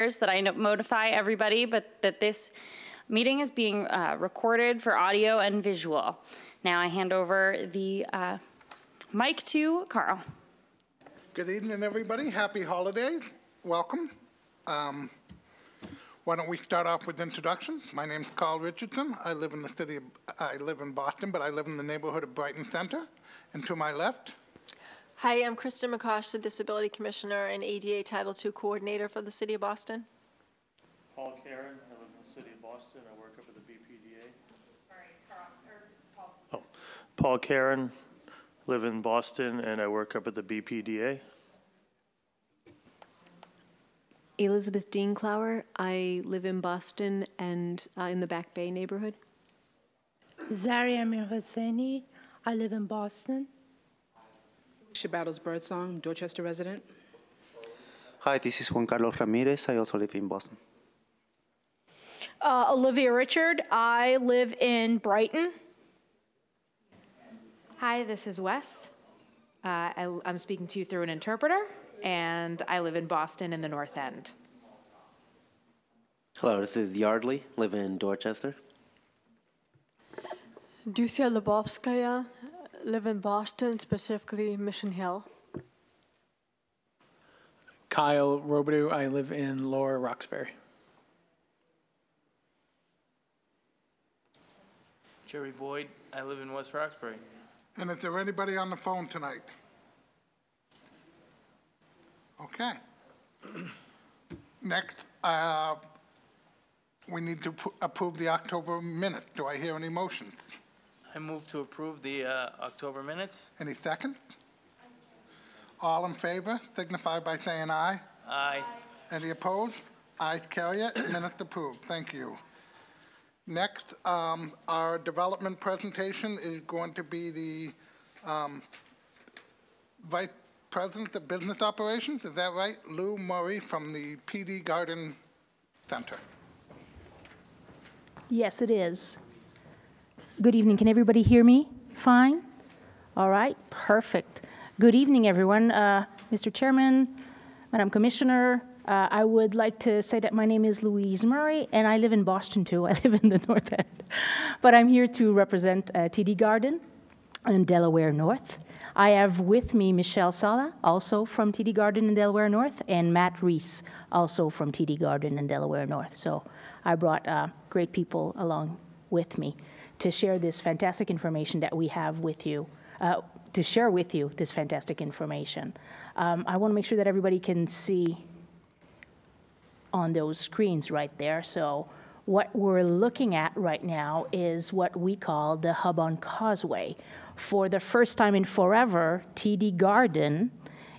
that I notify everybody, but that this meeting is being recorded for audio and visual. Now I hand over the mic to Carl. Good evening, everybody. Happy holidays. Welcome. Why don't we start off with introductions? My name's Carl Richardson. I live in Boston, but I live in the neighborhood of Brighton Center. And to my left. Hi, I'm Kristen McCosh, the Disability Commissioner and ADA Title II Coordinator for the City of Boston. Paul Karen, I live in the City of Boston. I work up at the BPDA. Paul. Paul Karen, live in Boston, and I work up at the BPDA. Elizabeth Dean-Clower, I live in Boston and in the Back Bay neighborhood. Zaria Amir Hosseini, I live in Boston. Shabatos Birdsong, Dorchester resident. Hi, this is Juan Carlos Ramirez. I also live in Boston. Olivia Richard, I live in Brighton. Hi, this is Wes. I'm speaking to you through an interpreter, and I live in Boston in the North End. Hello, this is Yardley, live in Dorchester. Dusia Lubovskaya, live in Boston, specifically Mission Hill. Kyle Robidoux, I live in Lower Roxbury. Jerry Boyd, I live in West Roxbury. And is there anybody on the phone tonight? Okay. Next, we need to approve the October minute. Do I hear any motions? I move to approve the October minutes. Any seconds? All in favor, signify by saying aye. Aye. Any opposed? Ayes carry it. Minutes approved. Thank you. Next, our development presentation is going to be the Vice President of Business Operations. Is that right? Lou Murray from the PD Garden Center. Yes, it is. Good evening. Can everybody hear me fine? All right, perfect. Good evening, everyone. Mr. Chairman, Madam Commissioner, I would like to say that my name is Louise Murray, and I live in Boston, too. I live in the North End. But I'm here to represent TD Garden in Delaware North. I have with me Michelle Sala, also from TD Garden in Delaware North, and Matt Reese, also from TD Garden in Delaware North. So I brought great people along with me to share this fantastic information that we have with you, to share with you this fantastic information. I want to make sure that everybody can see on those screens right there. So what we're looking at right now is what we call the Hub on Causeway. For the first time in forever, TD Garden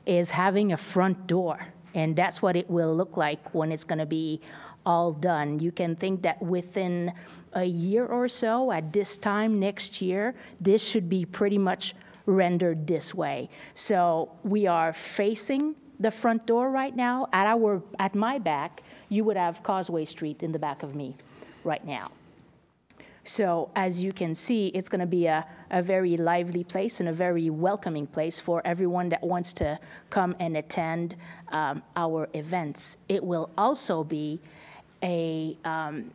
is having a front door, and that's what it will look like when it's going to be all done. You can think that within a year or so, at this time next year, this should be pretty much rendered this way. So we are facing the front door right now. At my back, you would have Causeway Street in the back of me right now. So as you can see, it's going to be a very lively place and a very welcoming place for everyone that wants to come and attend our events. It will also be a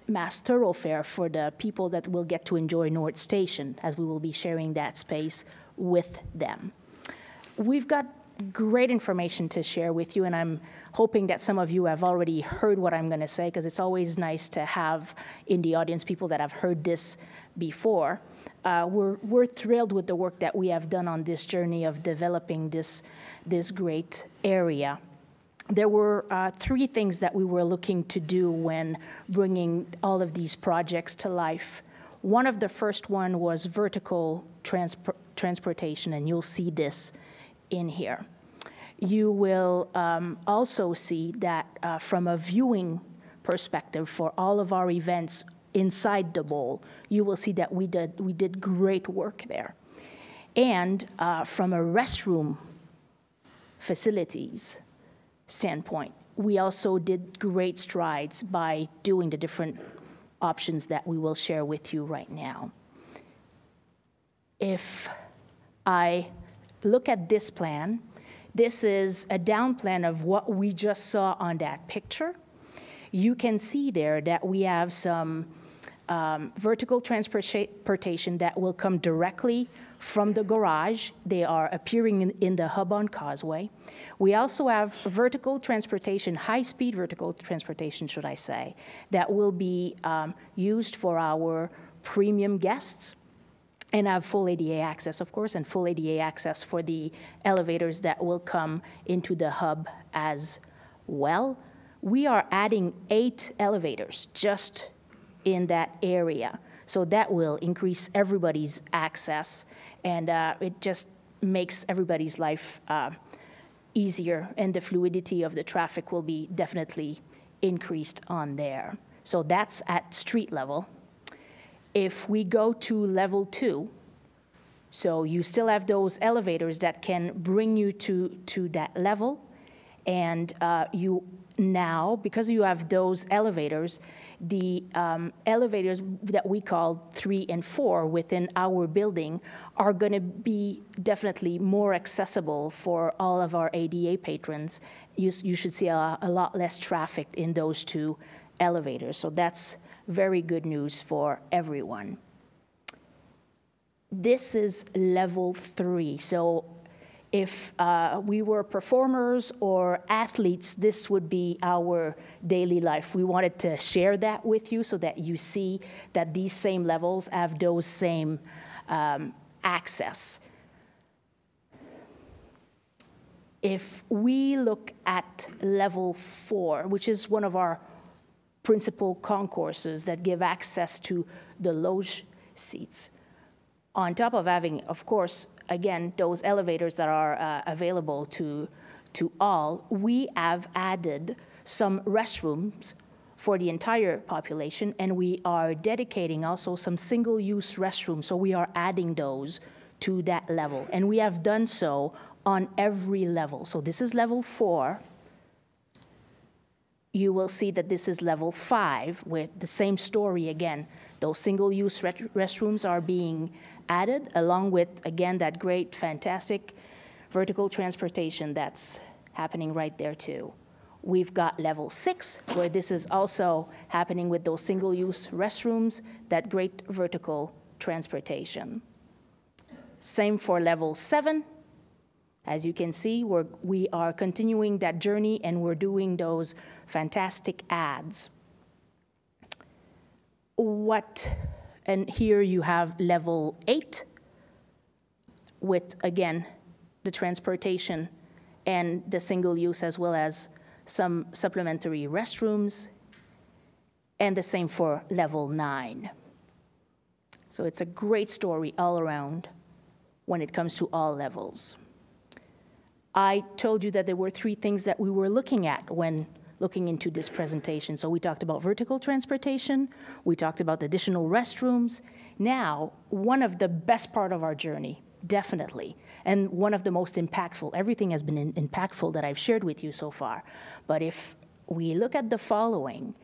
mass thoroughfare for the people that will get to enjoy North Station, as we will be sharing that space with them. We've got great information to share with you, and I'm hoping that some of you have already heard what I'm going to say, because it's always nice to have in the audience people that have heard this before. We're thrilled with the work that we have done on this journey of developing this great area. There were three things that we were looking to do when bringing all of these projects to life. One of the first one was vertical transportation, and you'll see this in here. You will also see that from a viewing perspective for all of our events inside the bowl, you will see that we did great work there. And from a restroom facilities standpoint, we also did great strides by doing the different options that we will share with you right now. If I look at this plan, this is a down plan of what we just saw on that picture. you can see there that we have some vertical transportation that will come directly from the garage. They are appearing in the hub on Causeway. We also have vertical transportation, high-speed vertical transportation, should I say, that will be used for our premium guests and have full ADA access, of course, and full ADA access for the elevators that will come into the hub as well. We are adding 8 elevators just in that area. So that will increase everybody's access, and it just makes everybody's life easier, and the fluidity of the traffic will be definitely increased on there. So that's at street level. If we go to level 2, so you still have those elevators that can bring you to that level, and you now, because you have those elevators, the elevators that we call 3 and 4 within our building are going to be definitely more accessible for all of our ADA patrons. You should see a lot less traffic in those 2 elevators. So that's very good news for everyone. This is level 3. So if we were performers or athletes, this would be our daily life. We wanted to share that with you so that you see that these same levels have those same access. If we look at level 4, which is one of our principal concourses that give access to the loge seats, on top of having, of course, again, those elevators that are available to all, we have added some restrooms for the entire population, and we are dedicating also some single-use restrooms, so we are adding those to that level. And we have done so on every level. So this is level 4. You will see that this is level 5, with the same story again. Those single-use restrooms are being added, along with, again, that great, fantastic vertical transportation that's happening right there, too. We've got level 6, where this is also happening with those single-use restrooms, that great vertical transportation. Same for level 7. As you can see, we are continuing that journey, and we're doing those fantastic ads. And here you have level 8 with, again, the transportation and the single use, as well as some supplementary restrooms, and the same for level 9. So it's a great story all around when it comes to all levels. I told you that there were 3 things that we were looking at when looking into this presentation. So we talked about vertical transportation, we talked about additional restrooms. Now, one of the best part of our journey, definitely, and one of the most impactful, everything has been impactful that I've shared with you so far, but if we look at the following,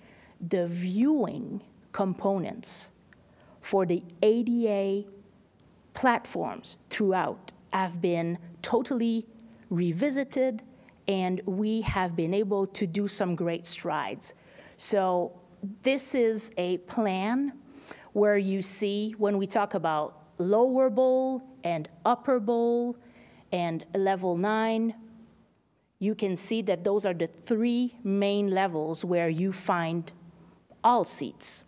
the viewing components for the ADA platforms throughout have been totally revisited, and we have been able to do some great strides. So this is a plan where you see, when we talk about lower bowl and upper bowl and level 9, you can see that those are the 3 main levels where you find all seats.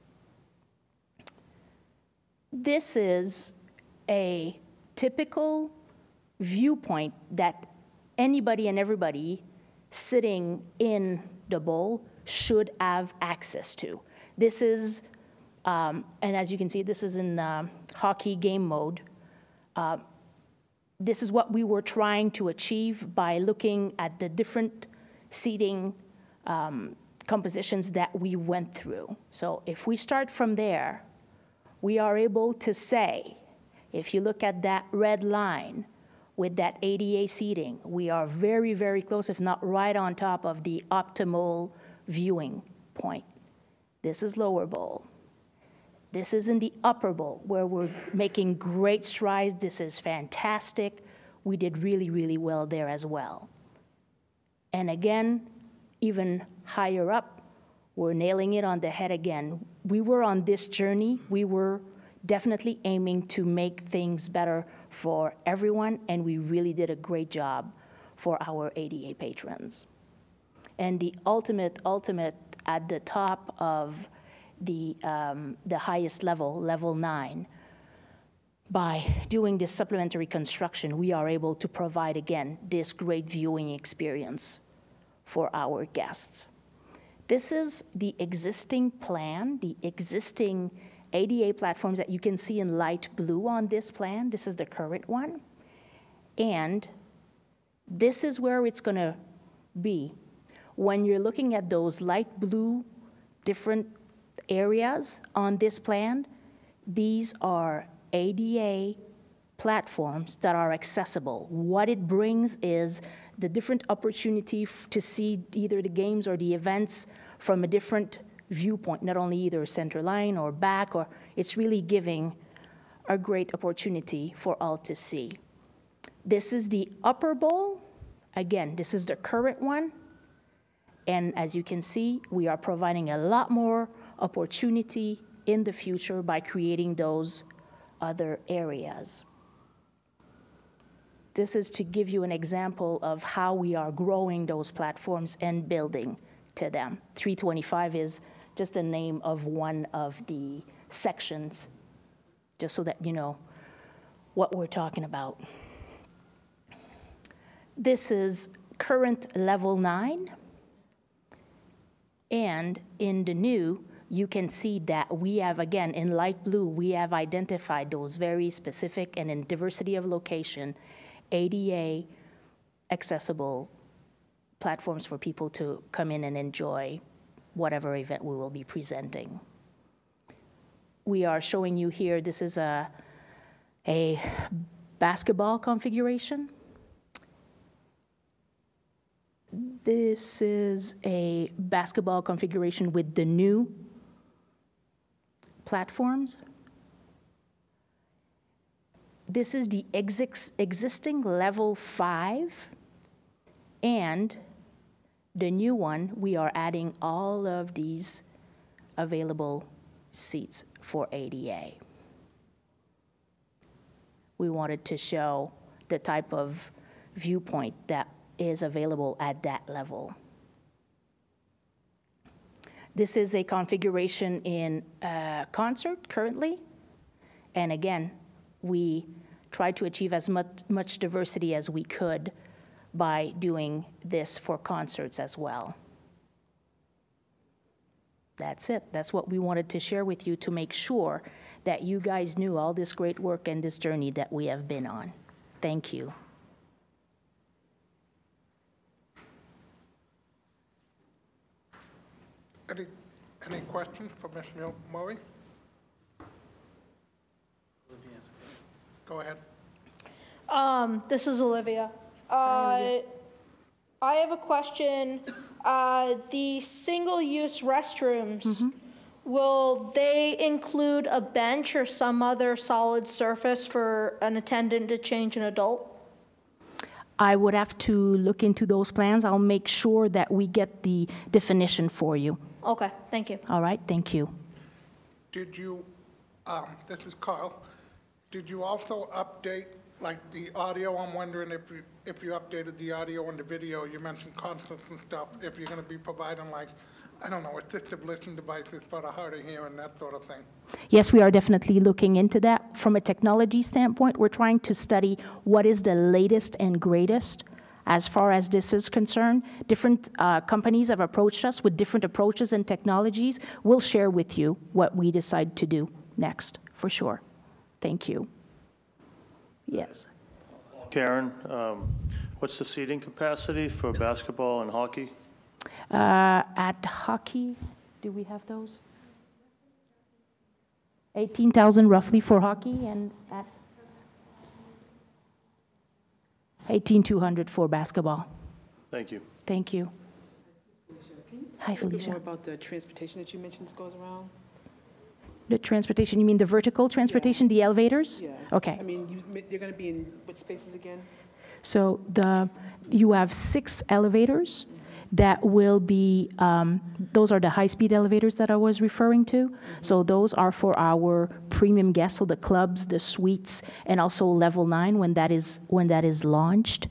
This is a typical viewpoint that anybody and everybody sitting in the bowl should have access to. This is, and as you can see, this is in hockey game mode. This is what we were trying to achieve by looking at the different seating compositions that we went through. So if we start from there, we are able to say, if you look at that red line, with that ADA seating, we are very, very close, if not right on top of the optimal viewing point. This is lower bowl. This is in the upper bowl, where we're making great strides. This is fantastic. We did really, really well there as well. And again, even higher up, We're nailing it on the head again. We were on this journey. We were definitely aiming to make things better for everyone, and we really did a great job for our ADA patrons. And the ultimate at the top of the highest level, level 9, by doing this supplementary construction, we are able to provide, again, this great viewing experience for our guests. This is the existing plan, the existing ADA platforms that you can see in light blue on this plan. This is the current one. And this is where it's going to be. When you're looking at those light blue different areas on this plan, these are ADA platforms that are accessible. What it brings is the different opportunity to see either the games or the events from a different viewpoint, not only either center line or back, or it's really giving a great opportunity for all to see. This is the upper bowl. Again, this is the current one. And as you can see, we are providing a lot more opportunity in the future by creating those other areas. This is to give you an example of how we are growing those platforms and building to them. 325 is just a name of one of the sections, just so that you know what we're talking about. This is current level 9. And in the new, you can see that we have, again, in light blue, we have identified those very specific and in diversity of location, ADA accessible platforms for people to come in and enjoy whatever event we will be presenting. We are showing you here, this is a basketball configuration. This is a basketball configuration with the new platforms. This is the existing level 5, and the new one, we are adding all of these available seats for ADA. We wanted to show the type of viewpoint that is available at that level. This is a configuration in concert currently, and again, we tried to achieve as much diversity as we could by doing this for concerts as well. That's it. That's what we wanted to share with you to make sure that you guys knew all this great work and this journey that we have been on. Thank you. Any questions for Ms. Murray? Go ahead. This is Olivia. I have a question. The single-use restrooms, will they include a bench or some other solid surface for an attendant to change an adult? I would have to look into those plans. I'll make sure that we get the definition for you. Okay, thank you. All right, thank you. Did you, this is Carl, did you also update like the audio? I'm wondering if you updated the audio and the video. You mentioned concerts and stuff, if you're going to be providing like, I don't know, assistive listening devices for the hard of hearing, that sort of thing. Yes, we are definitely looking into that. From a technology standpoint, we're trying to study what is the latest and greatest as far as this is concerned. Different companies have approached us with different approaches and technologies. We'll share with you what we decide to do next, for sure. Thank you. Yes. Karen, what's the seating capacity for basketball and hockey? At hockey, do we have those? 18,000 roughly for hockey, and at 18,200 for basketball. Thank you. Thank you. Hi, A little bit Felicia. more about the transportation that you mentioned that goes around? The transportation, you mean the vertical transportation, the elevators? Yeah. Okay. I mean, they're going to be in what spaces again? So you have 6 elevators. that will be, those are the high-speed elevators that I was referring to. So those are for our premium guests, so the clubs, the suites, and also level 9 when that is launched.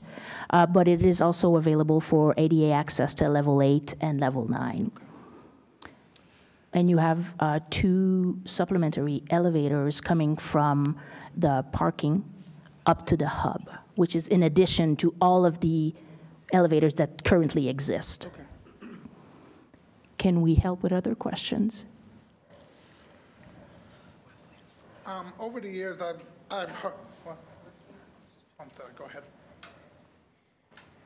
But it is also available for ADA access to level 8 and level 9. And you have 2 supplementary elevators coming from the parking up to the hub, which is in addition to all of the elevators that currently exist. Okay. Can we help with other questions? Over the years, I've heard, well, I'm sorry, go ahead.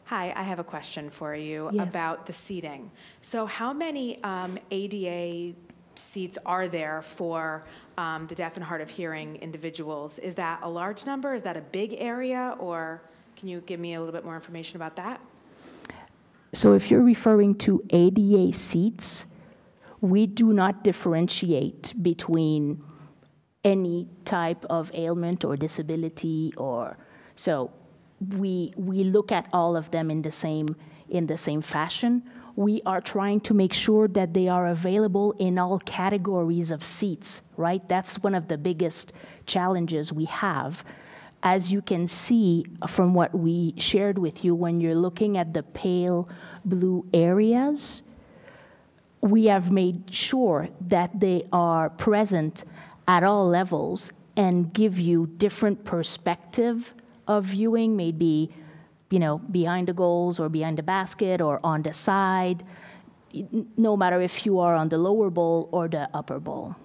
Hi, I have a question for you Yes. about the seating. So how many ADA seats are there for the deaf and hard of hearing individuals? Is that a large number? Is that a big area? Or can you give me a little bit more information about that? So if you're referring to ADA seats, we do not differentiate between any type of ailment or disability, or so we look at all of them in the same fashion. We are trying to make sure that they are available in all categories of seats, right? That's one of the biggest challenges we have. As you can see from what we shared with you, when you're looking at the pale blue areas, we have made sure that they are present at all levels and give you different perspective of viewing, maybe, you know, behind the goals or behind the basket or on the side, no matter if you are on the lower bowl or the upper bowl.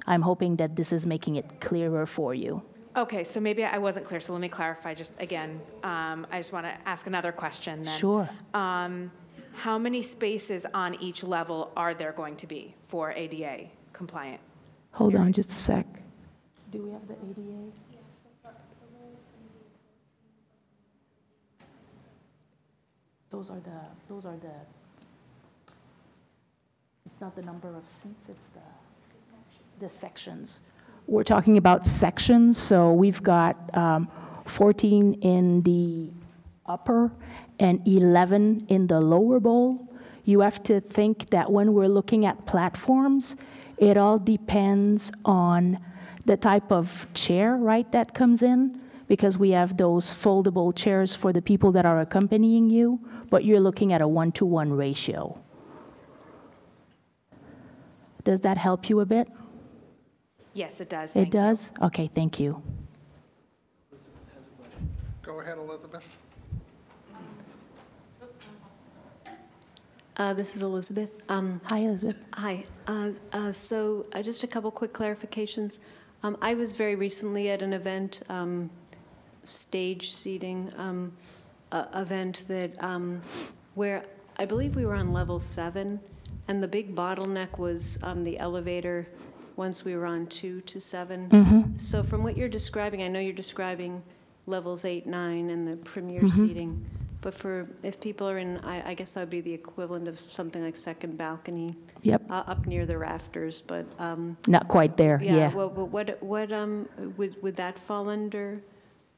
I'm hoping that this is making it clearer for you. Okay, so maybe I wasn't clear, so let me clarify just again. I just want to ask another question then. Sure. How many spaces on each level are there going to be for ADA compliant? Hold on just a sec. Do we have the ADA? Those are the, it's not the number of seats, it's the sections. We're talking about sections, so we've got 14 in the upper and 11 in the lower bowl. You have to think that when we're looking at platforms, it all depends on the type of chair, right, that comes in, because we have those foldable chairs for the people that are accompanying you, but you're looking at a 1-to-1 ratio. Does that help you a bit? Yes, it does. It does? Okay, thank you. Go ahead, Elizabeth. This is Elizabeth. Hi, Elizabeth. Hi. So just a couple quick clarifications. I was very recently at an event, stage seating event that where I believe we were on level 7, and the big bottleneck was the elevator once we were on 2 to 7. Mm-hmm. So from what you're describing, I know you're describing levels 8, 9, and the premier seating. But for if people are in, I guess that would be the equivalent of something like second balcony. Yep. Up near the rafters, but Not quite there, yeah. Well, but what would that fall under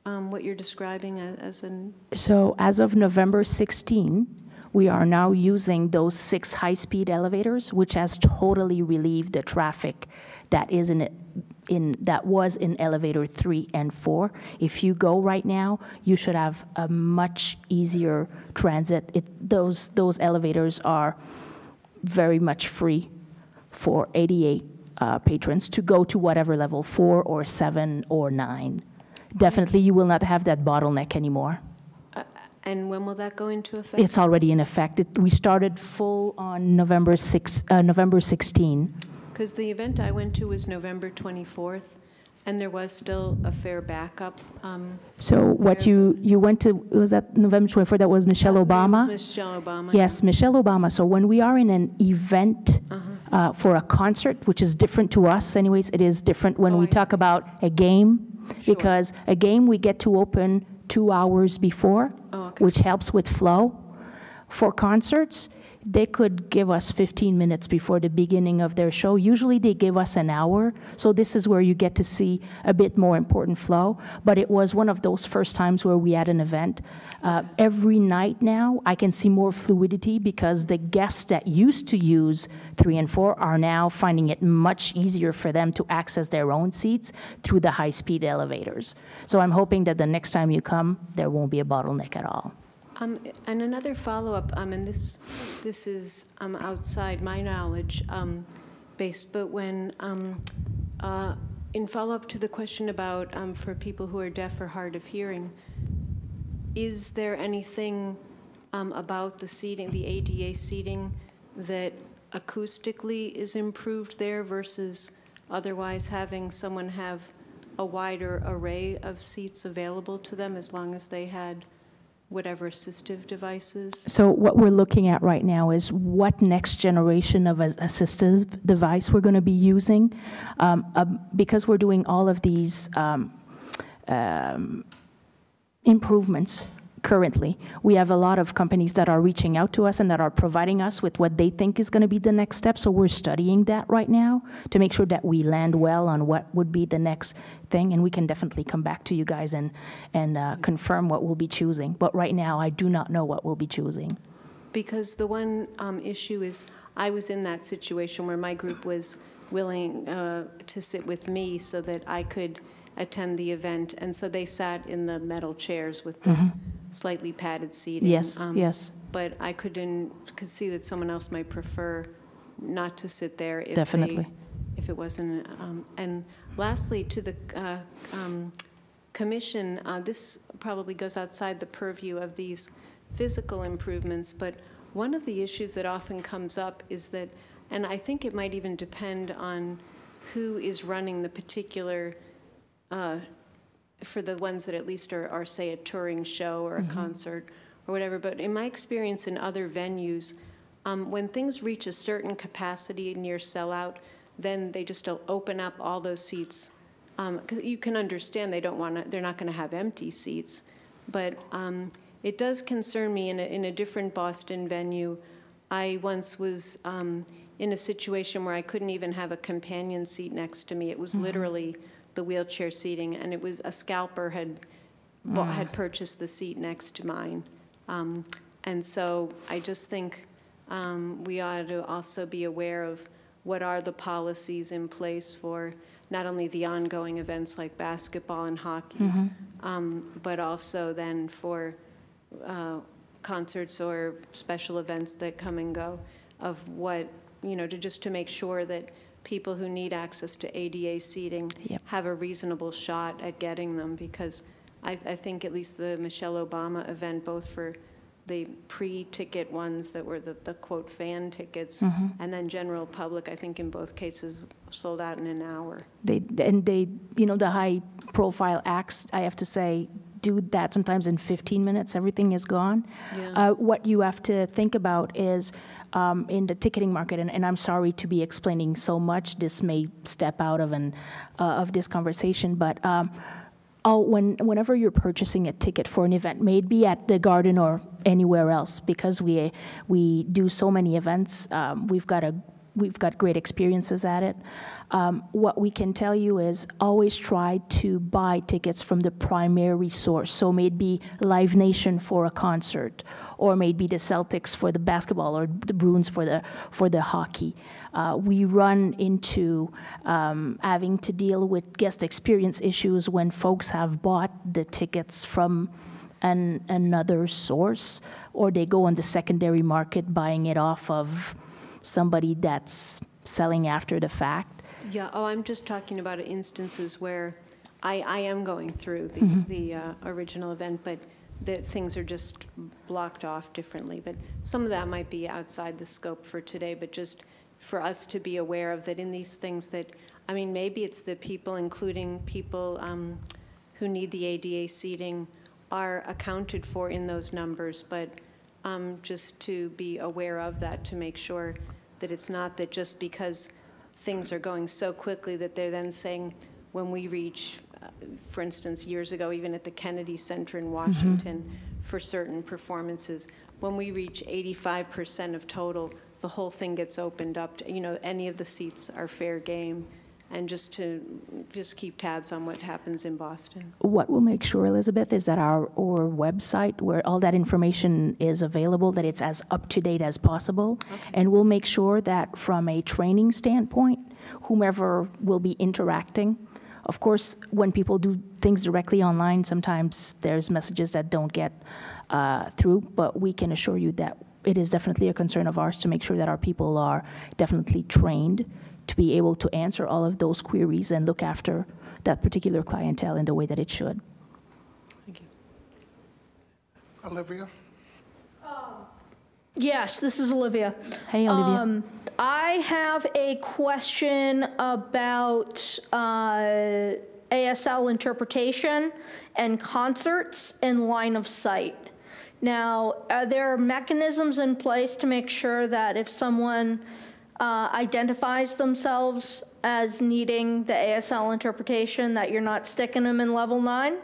what you're describing as an? So as of November 16, we are now using those 6 high-speed elevators, which has totally relieved the traffic that is that was in elevator 3 and 4. If you go right now, you should have a much easier transit. Those elevators are very much free for ADA patrons to go to whatever level, 4 or 7 or 9. Definitely, you will not have that bottleneck anymore. And when will that go into effect? It's already in effect. We started full on November 16. Because the event I went to was November 24th, and there was still a fair backup. So what you went to, was that November 24th? That was Michelle Obama? It was Michelle Obama. Yes, Michelle Obama. So when we are in an event for a concert, which is different to us anyways, it is different when we talk about a game, because a game we get to open 2 hours before, which helps with flow. For concerts, they could give us 15 minutes before the beginning of their show. Usually they give us an hour, so this is where you get to see a bit more important flow. But it was one of those first times where we had an event. Every night now, I can see more fluidity because the guests that used to use 3 and 4 are now finding it much easier for them to access their own seats through the high-speed elevators. So I'm hoping that the next time you come, there won't be a bottleneck at all. And another follow-up, and this is outside my knowledge based, but when in follow-up to the question about for people who are deaf or hard of hearing, is there anything about the seating, the ADA seating, that acoustically is improved there versus otherwise having someone have a wider array of seats available to them as long as they had whatever assistive devices? So what we're looking at right now is what next generation of assistive device we're going to be using. Because we're doing all of these improvements currently, we have a lot of companies that are reaching out to us and that are providing us with what they think is going to be the next step. So we're studying that right now to make sure that we land well on what would be the next thing, and we can definitely come back to you guys and confirm what we'll be choosing. But right now, I do not know what we'll be choosing. Because the one issue is I was in that situation where my group was willing to sit with me so that I could attend the event, and so they sat in the metal chairs with the slightly padded seating. Yes, yes. But I could see that someone else might prefer not to sit there if Definitely. if it wasn't. And lastly, to the commission, this probably goes outside the purview of these physical improvements, but one of the issues that often comes up is that, and I think it might even depend on who is running the particular for the ones that at least are say, a touring show or a concert or whatever. But in my experience in other venues, when things reach a certain capacity near sellout, then they just open up all those seats. Because you can understand they're not going to have empty seats. But it does concern me in a different Boston venue. I once was in a situation where I couldn't even have a companion seat next to me. It was literally the wheelchair seating, and it was a scalper had purchased the seat next to mine. And so I just think we ought to also be aware of what are the policies in place for not only the ongoing events like basketball and hockey, but also then for concerts or special events that come and go, of what, to make sure that people who need access to ADA seating have a reasonable shot at getting them, because I think at least the Michelle Obama event, both for the pre-ticket ones that were the quote fan tickets, and then general public, I think in both cases sold out in an hour. The high profile acts, I have to say, do that sometimes in 15 minutes, everything is gone. Yeah. What you have to think about is in the ticketing market, and I'm sorry to be explaining so much, this may step out of this conversation, but whenever you're purchasing a ticket for an event, may it be at the Garden or anywhere else, because we do so many events, we've got great experiences at it. What we can tell you is always try to buy tickets from the primary source. So may it be Live Nation for a concert, or may it be the Celtics for the basketball, or the Bruins for the hockey. We run into having to deal with guest experience issues when folks have bought the tickets from another source, or they go on the secondary market buying it off of somebody that's selling after the fact. Yeah, I'm just talking about instances where I am going through the original event, but that things are just blocked off differently. But some of that might be outside the scope for today, but just for us to be aware of that in these things that, maybe it's the people, including people who need the ADA seating, are accounted for in those numbers, but just to be aware of that, to make sure that it's not that just because things are going so quickly that they're then saying, when we reach, for instance, years ago, even at the Kennedy Center in Washington, for certain performances, when we reach 85% of total, the whole thing gets opened up. Any of the seats are fair game, and just keep tabs on what happens in Boston. What we'll make sure, Elizabeth, is that our website, where all that information is available, that it's as up-to-date as possible. Okay. And we'll make sure that from a training standpoint, whomever will be interacting, of course, when people do things directly online, sometimes there's messages that don't get through, but we can assure you that it is definitely a concern of ours to make sure that our people are definitely trained to be able to answer all of those queries and look after that particular clientele in the way that it should. Thank you. Olivia? Yes, this is Olivia. Hey, Olivia. I have a question about ASL interpretation and concerts in line of sight. Now, are there mechanisms in place to make sure that if someone identifies themselves as needing the ASL interpretation, that you're not sticking them in level 9?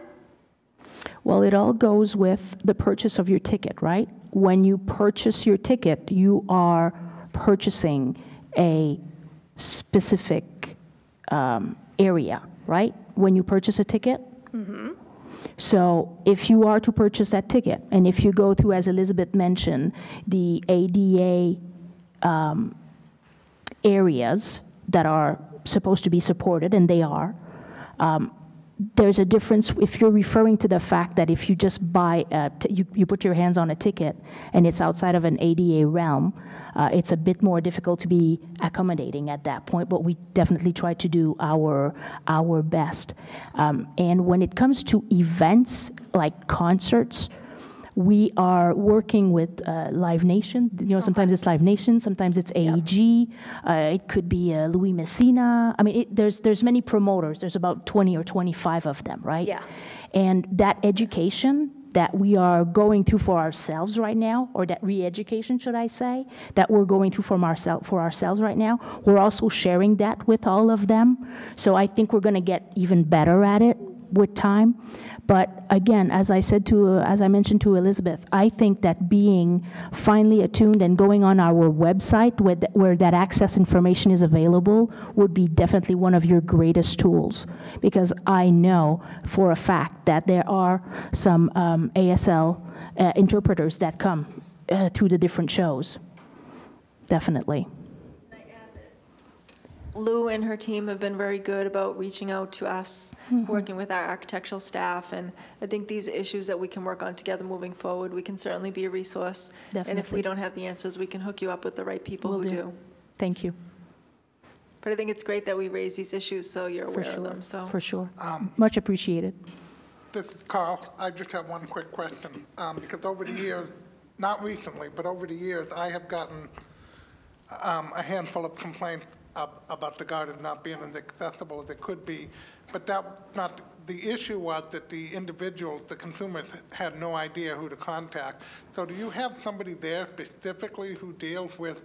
Well, it all goes with the purchase of your ticket, right? When you purchase your ticket, you are purchasing a specific area, right? When you purchase a ticket. Mm-hmm. So if you are to purchase that ticket, and if you go through, as Elizabeth mentioned, the ADA areas that are supposed to be supported, and they are, there's a difference if you're referring to the fact that if you just buy, you put your hands on a ticket and it's outside of an ADA realm, it's a bit more difficult to be accommodating at that point, but we definitely try to do our best. And when it comes to events like concerts, we are working with Live Nation. Sometimes it's Live Nation, sometimes it's AEG. It could be Louis Messina. I mean, there's many promoters. There's about 20 or 25 of them, right? Yeah. And that education that we are going through for ourselves right now, or that re-education, should I say, that we're going through for ourselves right now, we're also sharing that with all of them. So I think we're going to get even better at it with time. But again, as I mentioned to Elizabeth, I think that being finely attuned and going on our website where that access information is available would be definitely one of your greatest tools. Because I know for a fact that there are some ASL interpreters that come through the different shows. Definitely. Lou and her team have been very good about reaching out to us, working with our architectural staff, and I think these are issues that we can work on together moving forward. We can certainly be a resource. Definitely. And if we don't have the answers, we can hook you up with the right people who do. Thank you. But I think it's great that we raise these issues so you're aware of them. So. For sure. Much appreciated. This is Carl. I just have one quick question. Because over the years, not recently, but over the years, I have gotten a handful of complaints about the garden not being as accessible as it could be, but the issue was that the individuals, the consumers, had no idea who to contact. So do you have somebody there specifically who deals with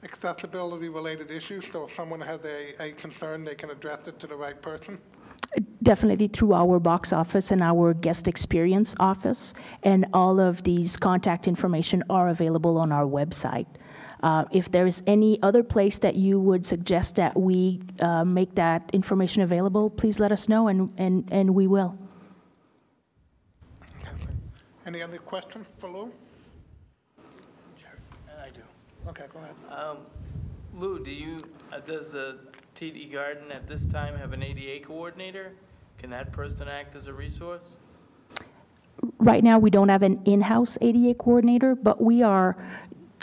accessibility-related issues, so if someone has a concern, they can address it to the right person? Definitely through our box office and our guest experience office, and all of these contact information are available on our website. If there's any other place that you would suggest that we make that information available, please let us know, and we will. Any other questions for Lou? Sure, I do. Okay, go ahead. Lou, does the TD Garden at this time have an ADA coordinator? Can that person act as a resource? Right now, we don't have an in-house ADA coordinator, but we are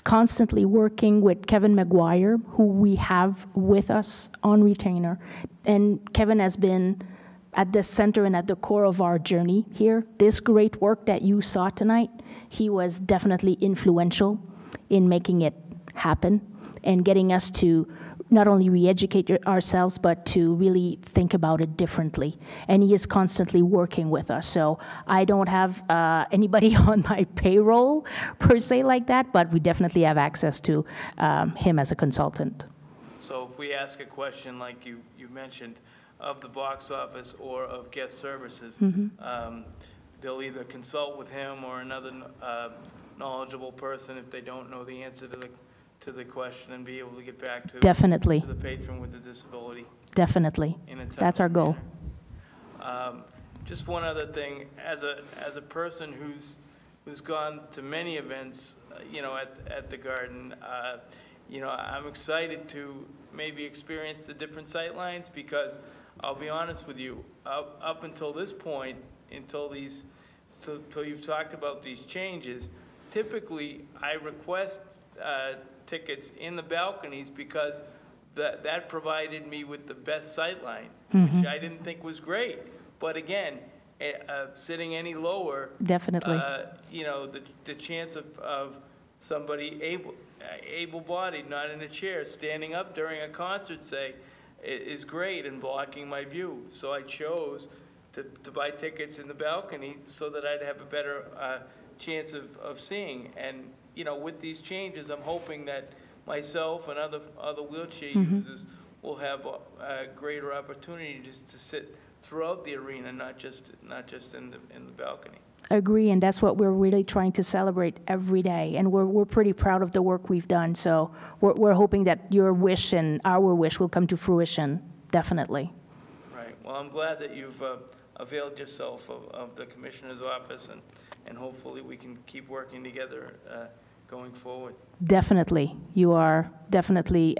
constantly working with Kevin McGuire, who we have with us on retainer. And Kevin has been at the center and at the core of our journey here. This great work that you saw tonight, he was definitely influential in making it happen and getting us to not only re-educate ourselves, but to really think about it differently. And he is constantly working with us. So I don't have anybody on my payroll per se like that, but we definitely have access to him as a consultant. So if we ask a question like you mentioned of the box office or of guest services, they'll either consult with him or another knowledgeable person if they don't know the answer to the question, and be able to get back to Definitely. to the patron with the disability. Definitely. In a That's our timely goal. manner. Just one other thing, as a person who's gone to many events, at the garden, I'm excited to maybe experience the different sight lines, because I'll be honest with you, up until this point, until you've talked about these changes, typically I request tickets in the balconies because that provided me with the best sight line, which I didn't think was great. But again, sitting any lower, Definitely. The chance of somebody able-bodied, not in a chair, standing up during a concert, say, is great and blocking my view. So I chose to buy tickets in the balcony so that I'd have a better chance of seeing. And, with these changes, I'm hoping that myself and other wheelchair users will have a greater opportunity just to sit throughout the arena, not just in the balcony. Agree, and that's what we're really trying to celebrate every day, and we're pretty proud of the work we've done. So we're hoping that your wish and our wish will come to fruition, definitely. Right. Well, I'm glad that you've availed yourself of the Commissioner's office, and hopefully we can keep working together going forward. Definitely, you are definitely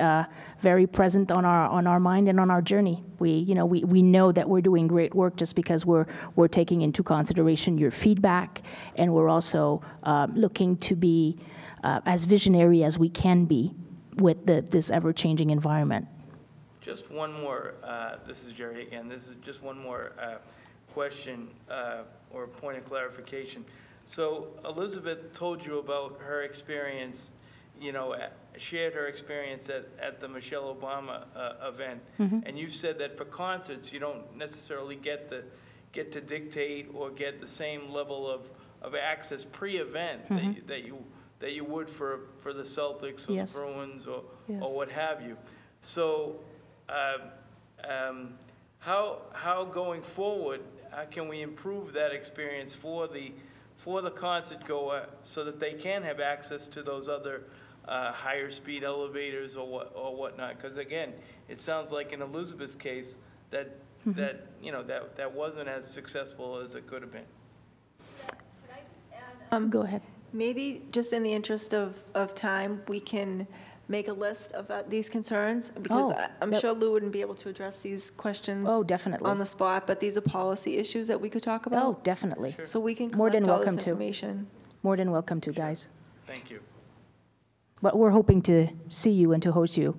very present on our mind and on our journey. We know that we're doing great work just because we're taking into consideration your feedback, and we're also looking to be as visionary as we can be with this ever-changing environment. Just one more. This is Jerry again. This is just one more question or point of clarification. So Elizabeth told you about her experience, shared her experience at the Michelle Obama event, and you said that for concerts you don't necessarily get to dictate or get the same level of access pre-event that you would for the Celtics or the Bruins or what have you. So how going forward can we improve that experience for the concert goer so that they can have access to those other higher speed elevators or whatnot? Because again, it sounds like in Elizabeth's case that wasn't as successful as it could have been. Could I just add? Go ahead. Maybe just in the interest of time, we can make a list of these concerns, because I'm sure Lou wouldn't be able to address these questions definitely. on the spot, but these are policy issues that we could talk about. Oh, definitely. So we can More than collect all welcome this to. information. More than welcome to, guys. Thank you. But we're hoping to see you and to host you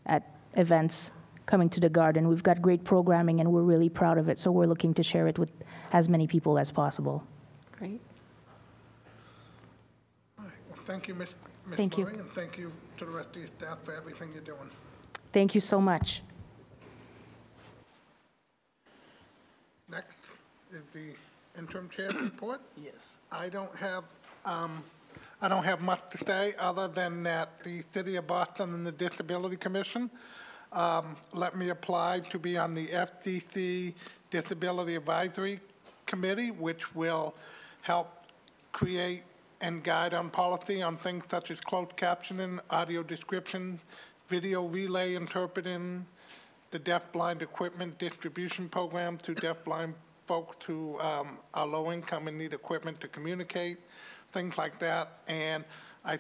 at events coming to the garden. We've got great programming, and we're really proud of it, so we're looking to share it with as many people as possible. Great. All right. Well, thank you, Ms. Thank you. Murray, and thank you to the rest of your staff for everything you're doing. Thank you so much. Next is the interim chair's report. Yes. I don't have much to say other than that the City of Boston and the Disability Commission let me apply to be on the FCC Disability Advisory Committee, which will help create and guide on policy on things such as closed captioning, audio description, video relay interpreting, the deaf-blind equipment distribution program to deaf-blind folks who are low-income and need equipment to communicate, things like that. And I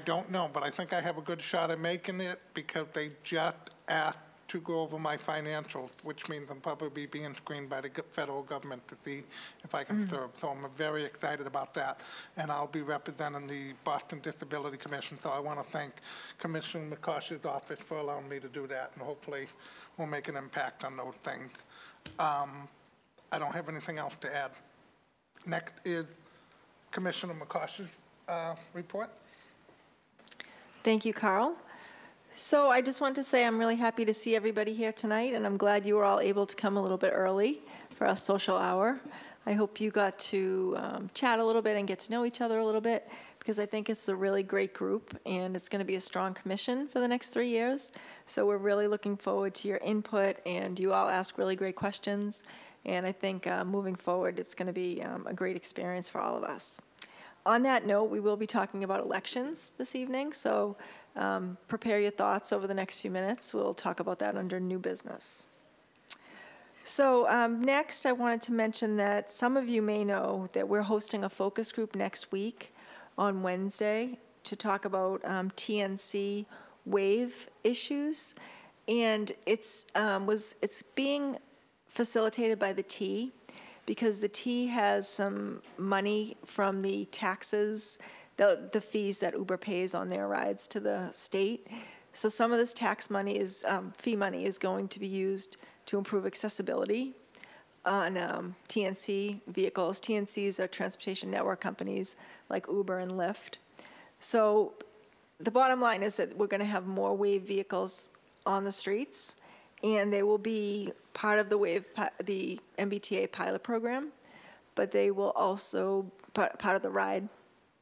don't know, but I think I have a good shot at making it because they just asked to go over my financials, which means I'm probably being screened by the federal government to see if I can serve. So I'm very excited about that. And I'll be representing the Boston Disability Commission. So I want to thank Commissioner McCosh's office for allowing me to do that. And hopefully we'll make an impact on those things. I don't have anything else to add. Next is Commissioner McCosh's report. Thank you, Carl. So I just want to say I'm really happy to see everybody here tonight, and I'm glad you were all able to come a little bit early for our social hour. I hope you got to chat a little bit and get to know each other a little bit, because I think it's a really great group, and it's going to be a strong commission for the next 3 years. So we're really looking forward to your input, and you all ask really great questions. And I think moving forward, it's going to be a great experience for all of us. On that note, we will be talking about elections this evening, so prepare your thoughts over the next few minutes. We'll talk about that under new business. So next, I wanted to mention that some of you may know that we're hosting a focus group next week on Wednesday to talk about TNC wave issues, and it's being facilitated by the T, because the T has some money from the taxes, the fees that Uber pays on their rides to the state. So some of this tax money is, fee money is going to be used to improve accessibility on TNC vehicles. TNCs are transportation network companies like Uber and Lyft. So the bottom line is that we're going to have more wave vehicles on the streets, and they will be part of the MBTA pilot program, but they will also, part of the ride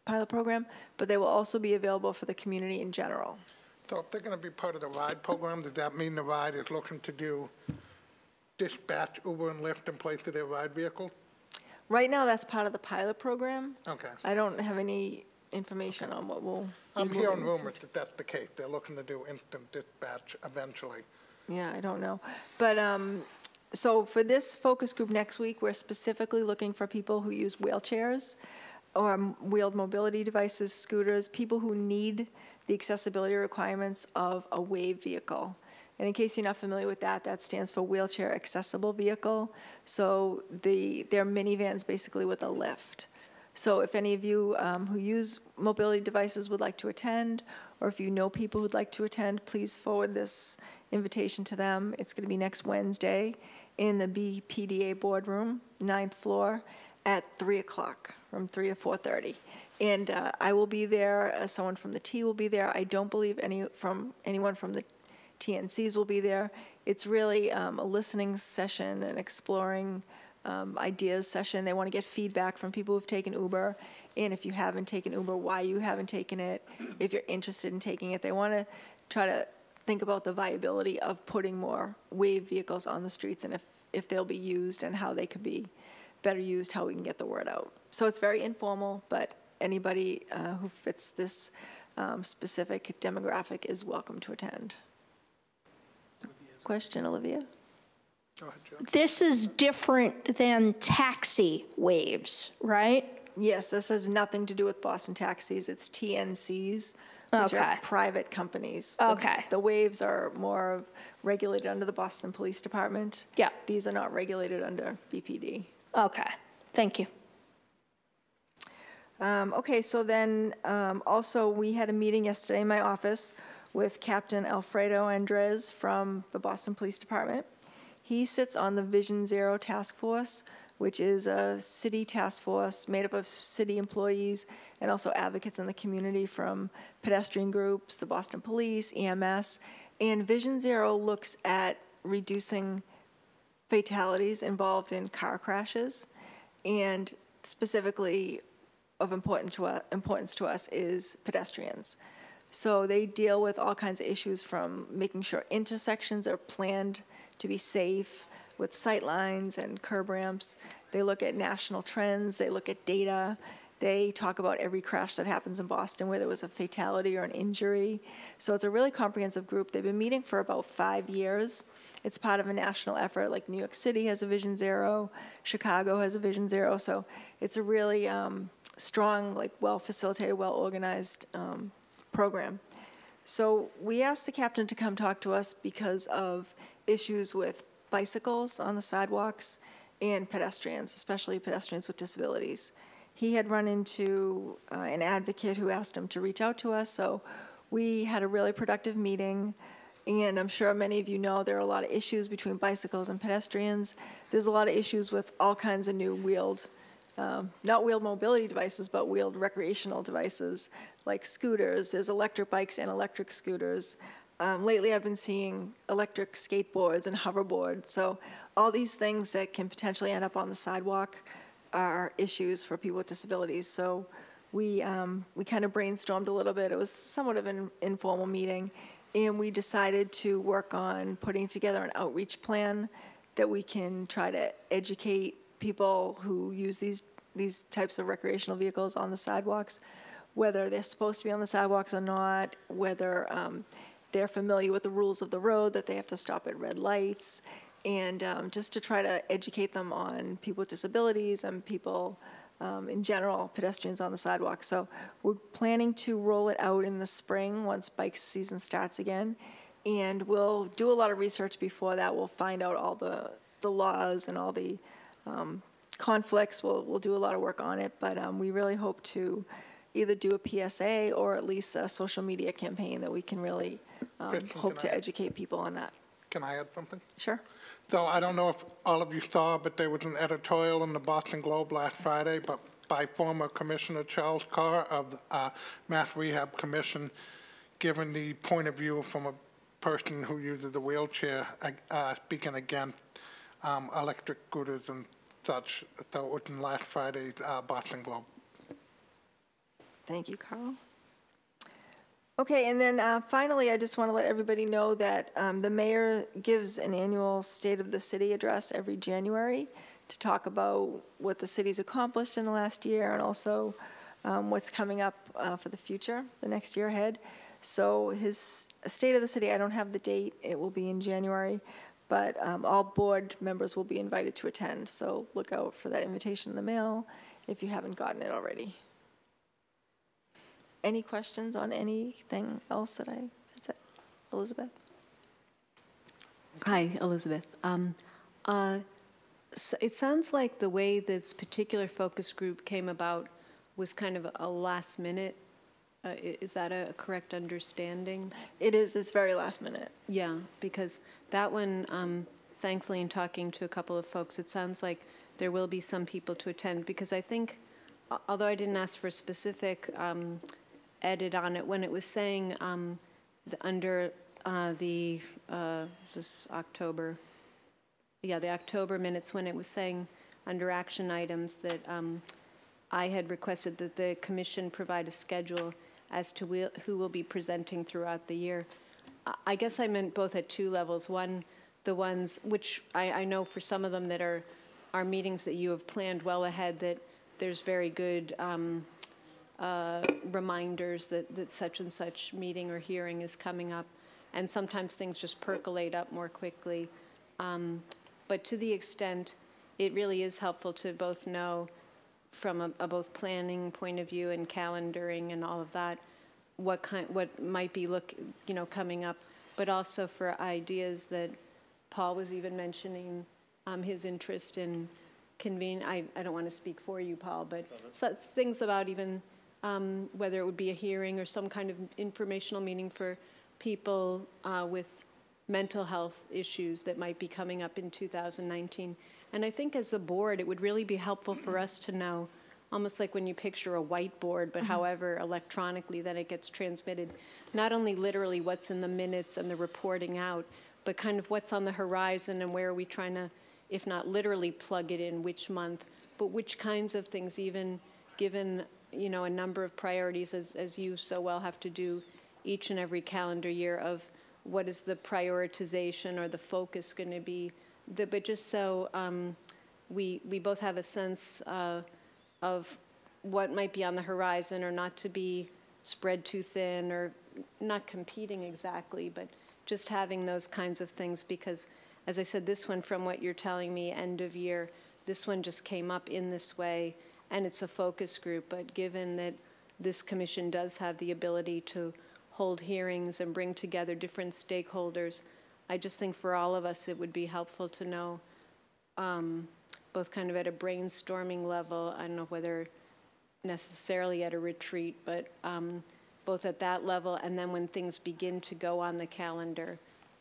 pilot program, but they will also be available for the community in general. So if they're going to be part of the ride program, does that mean the ride is looking to do dispatch Uber and Lyft in place of their ride vehicle? Right now, that's part of the pilot program. Okay. I don't have any information on what will be I'm hearing moving. rumors that that's the case. They're looking to do instant dispatch eventually. Yeah, I don't know. But so for this focus group next week, we're specifically looking for people who use wheelchairs or wheeled mobility devices, scooters, people who need the accessibility requirements of a wave vehicle. And in case you're not familiar with that, that stands for wheelchair accessible vehicle. So they're minivans basically with a lift. So if any of you who use mobility devices would like to attend, or if you know people who'd like to attend, please forward this invitation to them. It's going to be next Wednesday in the BPDA boardroom, 9th floor, at 3 o'clock, from 3 to 4:30. And I will be there, someone from the T will be there. I don't believe anyone from the TNCs will be there. It's really a listening session and exploring ideas session. They want to get feedback from people who've taken Uber, and if you haven't taken Uber, why you haven't taken it, if you're interested in taking it. They want to try to think about the viability of putting more wave vehicles on the streets, and if they'll be used and how they could be better used, how we can get the word out. So it's very informal, but anybody who fits this specific demographic is welcome to attend. Question, Olivia? Go ahead, Joe. This is different than taxi waves, right? Yes, this has nothing to do with Boston Taxis. It's TNCs, which are private companies. Okay. The waves are more regulated under the Boston Police Department. Yeah. These are not regulated under BPD. Okay, thank you. Okay, so then also we had a meeting yesterday in my office with Captain Alfredo Andres from the Boston Police Department. He sits on the Vision Zero Task Force, which is a city task force made up of city employees and also advocates in the community from pedestrian groups, the Boston Police, EMS. And Vision Zero looks at reducing fatalities involved in car crashes, and specifically of importance to us is pedestrians. So they deal with all kinds of issues, from making sure intersections are planned to be safe with sight lines and curb ramps. They look at national trends, they look at data, they talk about every crash that happens in Boston where there was a fatality or an injury. So it's a really comprehensive group. They've been meeting for about 5 years. It's part of a national effort, like New York City has a Vision Zero, Chicago has a Vision Zero, so it's a really strong, like well-facilitated, well-organized program. So we asked the captain to come talk to us because of issues with bicycles on the sidewalks and pedestrians, especially pedestrians with disabilities. He had run into an advocate who asked him to reach out to us, so we had a really productive meeting. And I'm sure many of you know there are a lot of issues between bicycles and pedestrians. There's a lot of issues with all kinds of new wheeled, not wheeled mobility devices, but wheeled recreational devices like scooters. There's electric bikes and electric scooters. Lately I've been seeing electric skateboards and hoverboards. So all these things that can potentially end up on the sidewalk are issues for people with disabilities. So we kind of brainstormed a little bit. It was somewhat of an informal meeting. And we decided to work on putting together an outreach plan that we can try to educate people who use these these types of recreational vehicles on the sidewalks, whether they're supposed to be on the sidewalks or not, whether they're familiar with the rules of the road, that they have to stop at red lights, and just to try to educate them on people with disabilities and people in general, pedestrians on the sidewalk. So we're planning to roll it out in the spring once bike season starts again. And we'll do a lot of research before that. We'll find out all the laws and all the conflicts. We'll do a lot of work on it. But we really hope to either do a PSA or at least a social media campaign that we can really hope to educate people on that. Can I add something? Sure. So I don't know if all of you saw, but there was an editorial in the Boston Globe last Friday by former Commissioner Charles Carr of the Mass Rehab Commission, giving the point of view from a person who uses a wheelchair, speaking against electric scooters and such. So it was in last Friday's Boston Globe. Thank you, Carl. Okay, and then finally, I just want to let everybody know that the mayor gives an annual State of the City address every January to talk about what the city's accomplished in the last year and also what's coming up for the future, the next year ahead. So his State of the City, I don't have the date, it will be in January, but all board members will be invited to attend. So look out for that invitation in the mail if you haven't gotten it already. Any questions on anything else that I said? Elizabeth? Hi, Elizabeth. So it sounds like the way this particular focus group came about was kind of a last minute. Is that a correct understanding? It is. It's very last minute. Yeah, because that one, thankfully, in talking to a couple of folks, it sounds like there will be some people to attend, because I think, although I didn't ask for a specific edit on it, when it was saying under this October, the October minutes, when it was saying under action items that I had requested that the commission provide a schedule as to who will be presenting throughout the year. I guess I meant both at two levels. One, the ones which I know for some of them that are meetings that you have planned well ahead, that there's very good reminders that such and such meeting or hearing is coming up, and sometimes things just percolate up more quickly. But to the extent it really is helpful to both know from a both planning point of view and calendaring and all of that, what might be coming up, but also for ideas that Paul was even mentioning, his interest in convene. I don't want to speak for you, Paul, but things about even whether it would be a hearing or some kind of informational meeting for people with mental health issues that might be coming up in 2019. And I think as a board, it would really be helpful for us to know, almost like when you picture a whiteboard, but however electronically that it gets transmitted, not only literally what's in the minutes and the reporting out, but kind of what's on the horizon and where are we trying to, if not literally plug it in, which month, but which kinds of things, even given a number of priorities, as you so well have to do each and every calendar year, of what is the prioritization or the focus going to be, but just so we both have a sense of what might be on the horizon, or not to be spread too thin, or not competing exactly, but just having those kinds of things. Because, as I said, this one, from what you're telling me, end of year, this one just came up in this way, and it's a focus group. But given that this commission does have the ability to hold hearings and bring together different stakeholders, I just think for all of us it would be helpful to know, both kind of at a brainstorming level, I don't know whether necessarily at a retreat, but both at that level, and then when things begin to go on the calendar,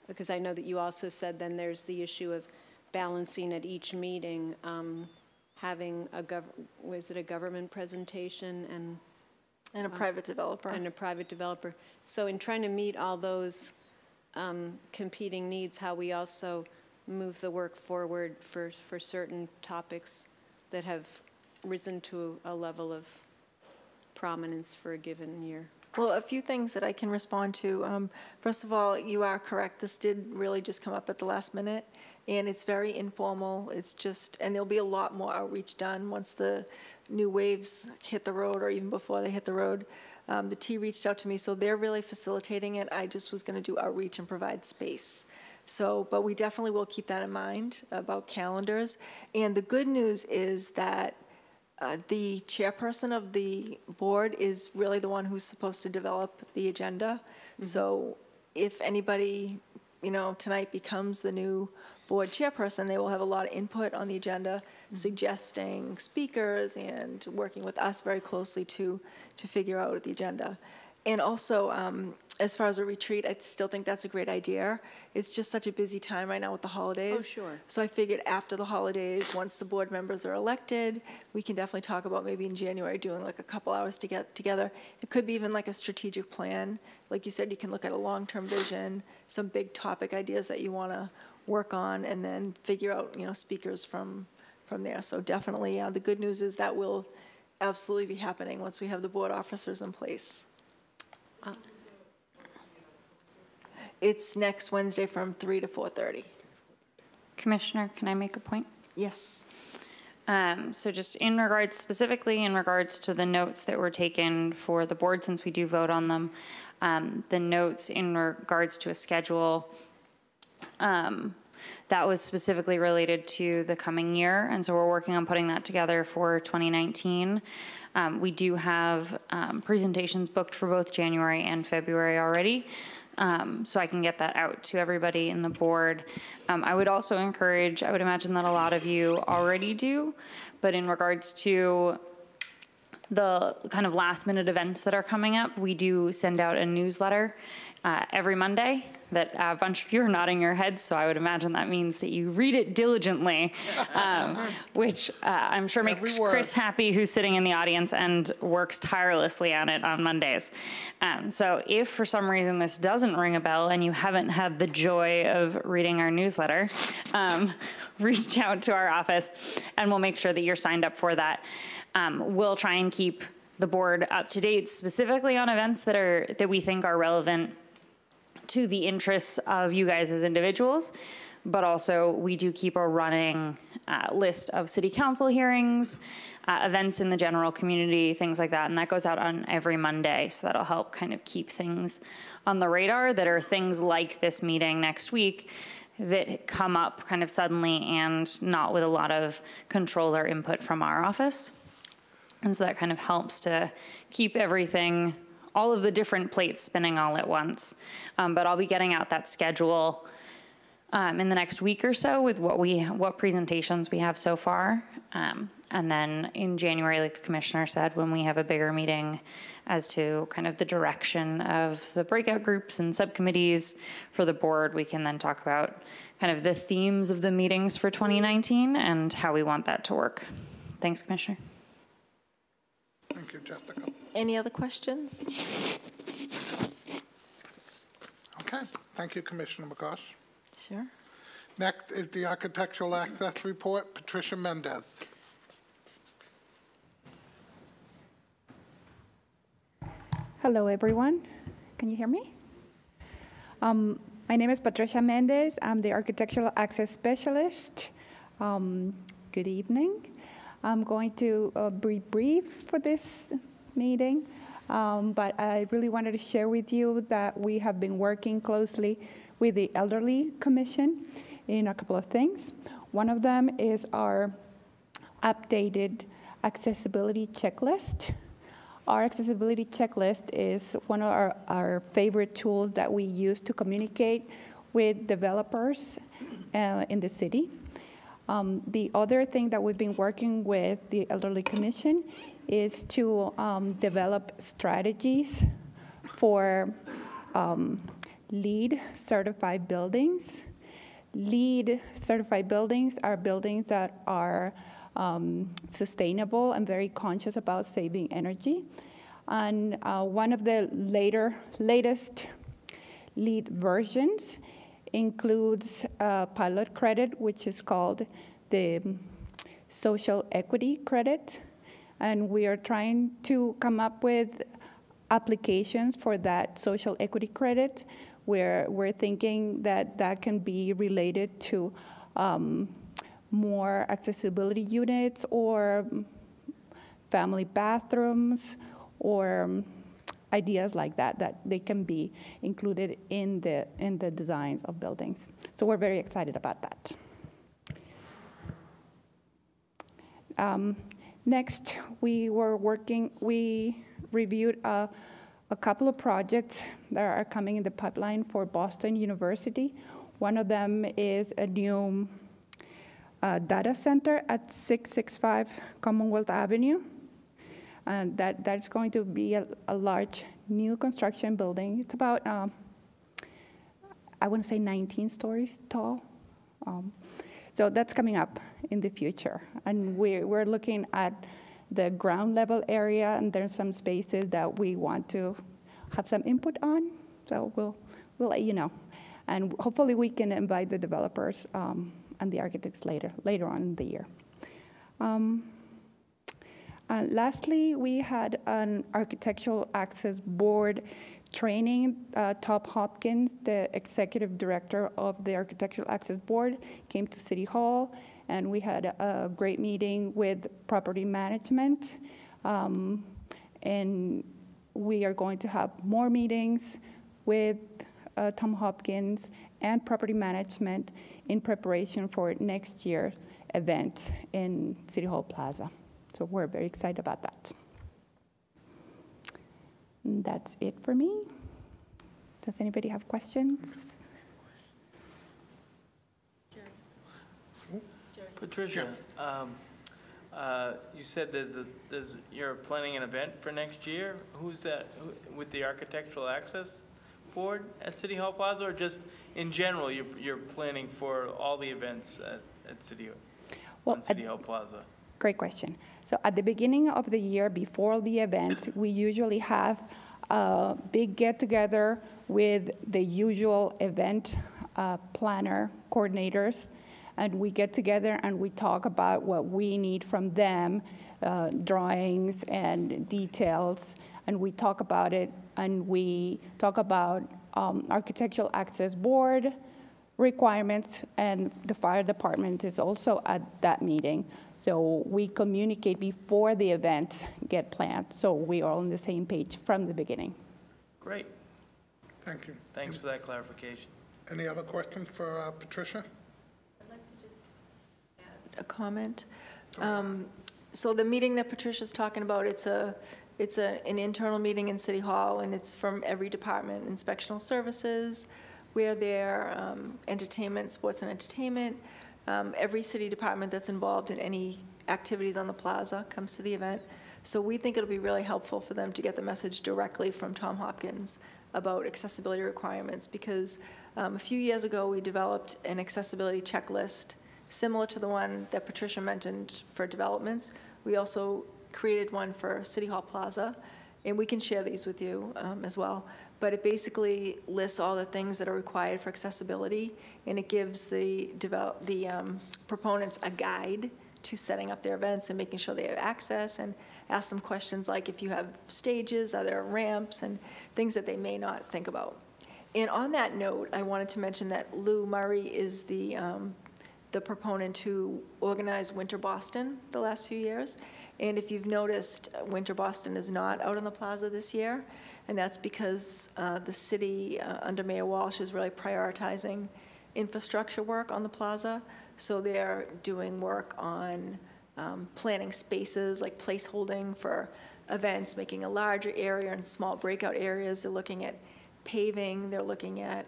because I know that you also said then there's the issue of balancing at each meeting, having a government presentation and a private developer. And a private developer. So in trying to meet all those competing needs, how we also move the work forward for certain topics that have risen to a level of prominence for a given year. Well, a few things that I can respond to. First of all, you are correct. This did really just come up at the last minute, and it's very informal. It's just, and there'll be a lot more outreach done once the new waves hit the road, or even before they hit the road. The T reached out to me, so they're really facilitating it. I just was going to do outreach and provide space. So, but we definitely will keep that in mind about calendars. And the good news is that the chairperson of the board is really the one who's supposed to develop the agenda. So if anybody, tonight becomes the new board chairperson, they will have a lot of input on the agenda, suggesting speakers and working with us very closely to figure out the agenda. And also, as far as a retreat, I still think that's a great idea. It's just such a busy time right now with the holidays. Oh, sure. So I figured after the holidays, once the board members are elected, we can definitely talk about maybe in January doing like a couple hours to get together. It could be even like a strategic plan. Like you said, you can look at a long-term vision, some big topic ideas that you want to work on, and then figure out, speakers from there. So definitely, the good news is that will absolutely be happening once we have the board officers in place. It's next Wednesday from 3 to 4:30. Commissioner, can I make a point? Yes. So just specifically in regards to the notes that were taken for the board, since we do vote on them, the notes in regards to a schedule, that was specifically related to the coming year, and so we're working on putting that together for 2019. We do have presentations booked for both January and February already, so I can get that out to everybody in the board. I would also encourage, I would imagine that a lot of you already do, but in regards to the kind of last minute events that are coming up, we do send out a newsletter every Monday that a bunch of you are nodding your heads, so I would imagine that means that you read it diligently, which I'm sure makes Chris happy, who's sitting in the audience and works tirelessly on it on Mondays. So if for some reason this doesn't ring a bell and you haven't had the joy of reading our newsletter, reach out to our office and we'll make sure that you're signed up for that. We'll try and keep the board up to date specifically on events that we think are relevant to the interests of you guys as individuals, but also we do keep a running list of city council hearings, events in the general community, things like that, and that goes out on every Monday, so that'll help kind of keep things on the radar that are things like this meeting next week that come up kind of suddenly and not with a lot of control or input from our office. And so that kind of helps to keep everything, all of the different plates spinning all at once. But I'll be getting out that schedule in the next week or so with what presentations we have so far. And then in January, like the commissioner said, when we have a bigger meeting as to kind of the direction of the breakout groups and subcommittees for the board, we can then talk about kind of the themes of the meetings for 2019 and how we want that to work. Thanks, Commissioner. Thank you, Jessica. Any other questions? Okay, thank you, Commissioner McCosh. Sure. Next is the Architectural Access Report, Patricia Mendez. Hello, everyone. Can you hear me? My name is Patricia Mendez. I'm the Architectural Access Specialist. Good evening. I'm going to be brief for this meeting, but I really wanted to share with you that we have been working closely with the Elderly Commission in a couple of things. One of them is our updated accessibility checklist. Our accessibility checklist is one of our favorite tools that we use to communicate with developers in the city. The other thing that we've been working with the Elderly Commission is to develop strategies for LEED certified buildings. LEED certified buildings are buildings that are sustainable and very conscious about saving energy. And one of the latest LEED versions includes a pilot credit, which is called the Social Equity Credit. And we are trying to come up with applications for that social equity credit, where we're thinking that that can be related to more accessibility units or family bathrooms or ideas like that, that they can be included in the designs of buildings. So we're very excited about that. Next, we reviewed a couple of projects that are coming in the pipeline for Boston University. One of them is a new data center at 665 Commonwealth Avenue. And that's going to be a large new construction building. It's about, I want to say 19 stories tall. So that's coming up in the future. And we're looking at the ground level area, and there's some spaces that we want to have some input on. So we'll let you know. And hopefully we can invite the developers and the architects later on in the year. Lastly, we had an Architectural Access Board training. Tom Hopkins, the executive director of the Architectural Access Board, came to City Hall, and we had a great meeting with property management. And we are going to have more meetings with Tom Hopkins and property management in preparation for next year's event in City Hall Plaza. So we're very excited about that. And that's it for me. Does anybody have questions? Patricia, you said you're planning an event for next year. Who's that? With the Architectural Access Board at City Hall Plaza, or just in general, you're planning for all the events at City Hall Plaza? Great question. So at the beginning of the year, before the event, we usually have a big get-together with the usual event planner coordinators, and we get together and we talk about what we need from them, drawings and details, and we talk about it, and we talk about Architectural Access Board requirements, and the fire department is also at that meeting. So we communicate before the event get planned, so we are on the same page from the beginning. Great. Thank you. Thanks for that clarification. Any other questions for Patricia? I'd like to just add a comment. So the meeting that Patricia's talking about, it's an internal meeting in City Hall, and it's from every department: inspectional services, we're there, entertainment, sports and entertainment. Every city department that's involved in any activities on the plaza comes to the event. So we think it'll be really helpful for them to get the message directly from Tom Hopkins about accessibility requirements, because a few years ago we developed an accessibility checklist similar to the one that Patricia mentioned for developments. We also created one for City Hall Plaza, and we can share these with you as well. But it basically lists all the things that are required for accessibility, and it gives the proponents a guide to setting up their events and making sure they have access, and ask them questions like, if you have stages, are there ramps, and things that they may not think about. And on that note, I wanted to mention that Lou Murray is the proponent who organized Winter Boston the last few years. And if you've noticed, Winter Boston is not out on the plaza this year, and that's because the city under Mayor Walsh is really prioritizing infrastructure work on the plaza. So they're doing work on planning spaces like placeholding for events, making a larger area and small breakout areas. They're looking at paving, they're looking at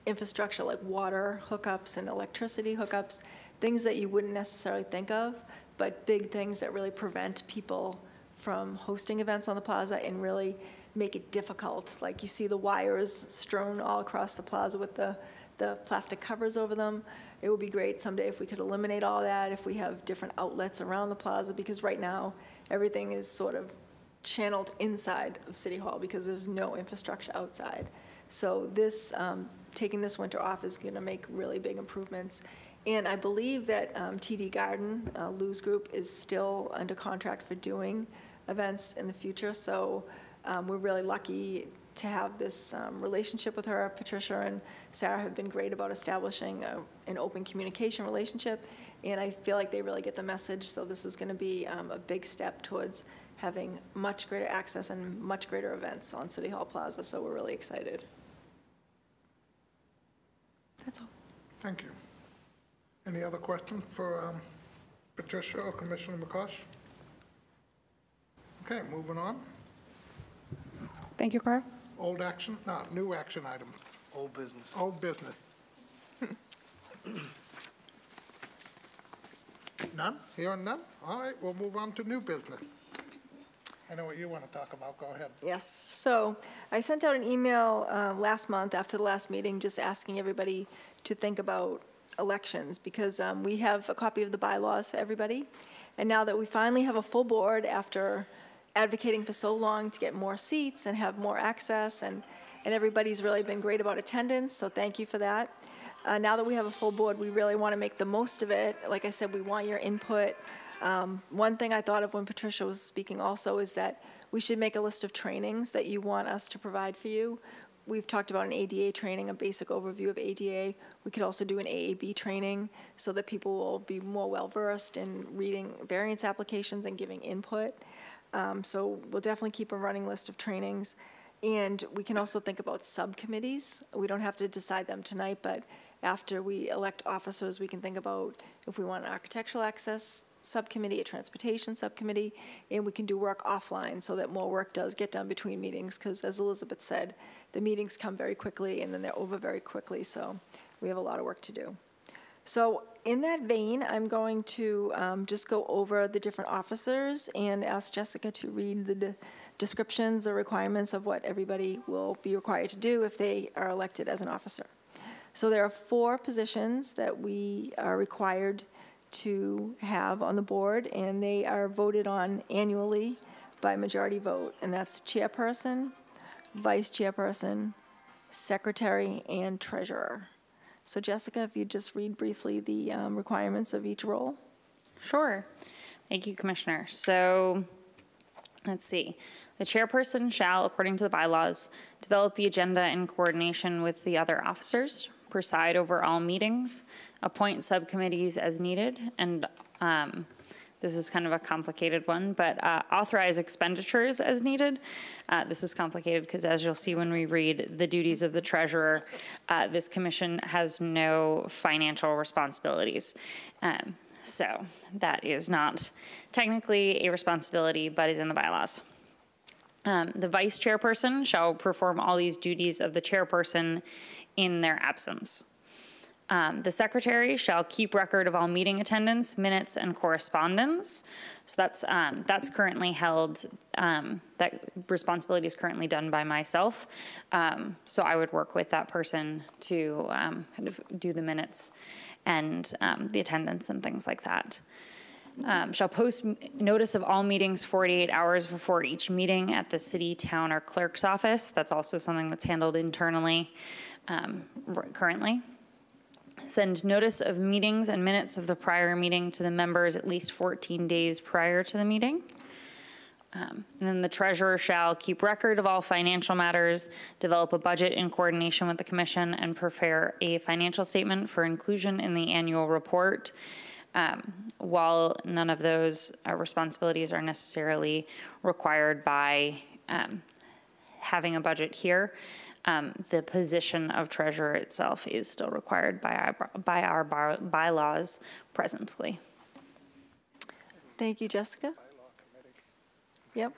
infrastructure like water hookups and electricity hookups, things that you wouldn't necessarily think of, but big things that really prevent people from hosting events on the plaza and really make it difficult. Like you see the wires strewn all across the plaza with the plastic covers over them. It would be great someday if we could eliminate all that, if we have different outlets around the plaza, because right now everything is sort of channeled inside of City Hall because there's no infrastructure outside. So this, taking this winter off is going to make really big improvements. And I believe that TD Garden, Lou's group, is still under contract for doing events in the future. So We're really lucky to have this relationship with her. Patricia and Sarah have been great about establishing an open communication relationship, and I feel like they really get the message, so this is going to be a big step towards having much greater access and much greater events on City Hall Plaza, so we're really excited. That's all. Thank you. Any other questions for Patricia or Commissioner McCosh? Okay, moving on. Thank you, Carl. Old action, no, new action items. Old business. Old business. None? Hearing none? All right, we'll move on to new business. I know what you want to talk about. Go ahead. Yes, so I sent out an email last month after the last meeting just asking everybody to think about elections because we have a copy of the bylaws for everybody. And now that we finally have a full board after advocating for so long to get more seats and have more access, and everybody's really been great about attendance, so thank you for that. Now that we have a full board, we really want to make the most of it. Like I said, we want your input. One thing I thought of when Patricia was speaking also is that we should make a list of trainings that you want us to provide for you. We've talked about an ADA training, a basic overview of ADA. We could also do an AAB training so that people will be more well-versed in reading variance applications and giving input. So we'll definitely keep a running list of trainings. And we can also think about subcommittees. We don't have to decide them tonight, but after we elect officers, we can think about if we want an architectural access subcommittee, a transportation subcommittee, and we can do work offline so that more work does get done between meetings, because as Elizabeth said, the meetings come very quickly and then they're over very quickly, so we have a lot of work to do. So in that vein, I'm going to just go over the different officers and ask Jessica to read the descriptions or requirements of what everybody will be required to do if they are elected as an officer. So there are 4 positions that we are required to have on the board, and they are voted on annually by majority vote, and that's chairperson, vice chairperson, secretary, and treasurer. So Jessica, if you just read briefly the requirements of each role. Sure. Thank you, Commissioner. So let's see. The chairperson shall, according to the bylaws, develop the agenda in coordination with the other officers, preside over all meetings, appoint subcommittees as needed, and this is kind of a complicated one, but authorize expenditures as needed. This is complicated because, as you'll see when we read the duties of the treasurer, this commission has no financial responsibilities. So that is not technically a responsibility, but is in the bylaws. The vice chairperson shall perform all these duties of the chairperson in their absence. The secretary shall keep record of all meeting attendance, minutes, and correspondence. So that's currently held, that responsibility is currently done by myself. So I would work with that person to kind of do the minutes and the attendance and things like that. Shall post notice of all meetings 48 hours before each meeting at the city, town, or clerk's office. That's also something that's handled internally currently. Send notice of meetings and minutes of the prior meeting to the members at least 14 days prior to the meeting. And then the treasurer shall keep record of all financial matters, develop a budget in coordination with the commission, and prepare a financial statement for inclusion in the annual report. While none of those responsibilities are necessarily required by having a budget here, the position of treasurer itself is still required by our bylaws presently. Thank you, Jessica. Yep.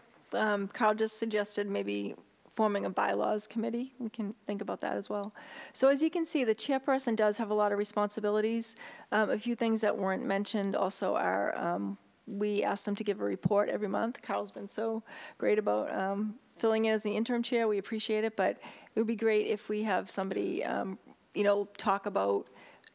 Carl just suggested maybe forming a bylaws committee. We can think about that as well. So as you can see, the chairperson does have a lot of responsibilities. A few things that weren't mentioned also are we asked them to give a report every month. Carl's been so great about filling in as the interim chair. We appreciate it, but it would be great if we have somebody, talk about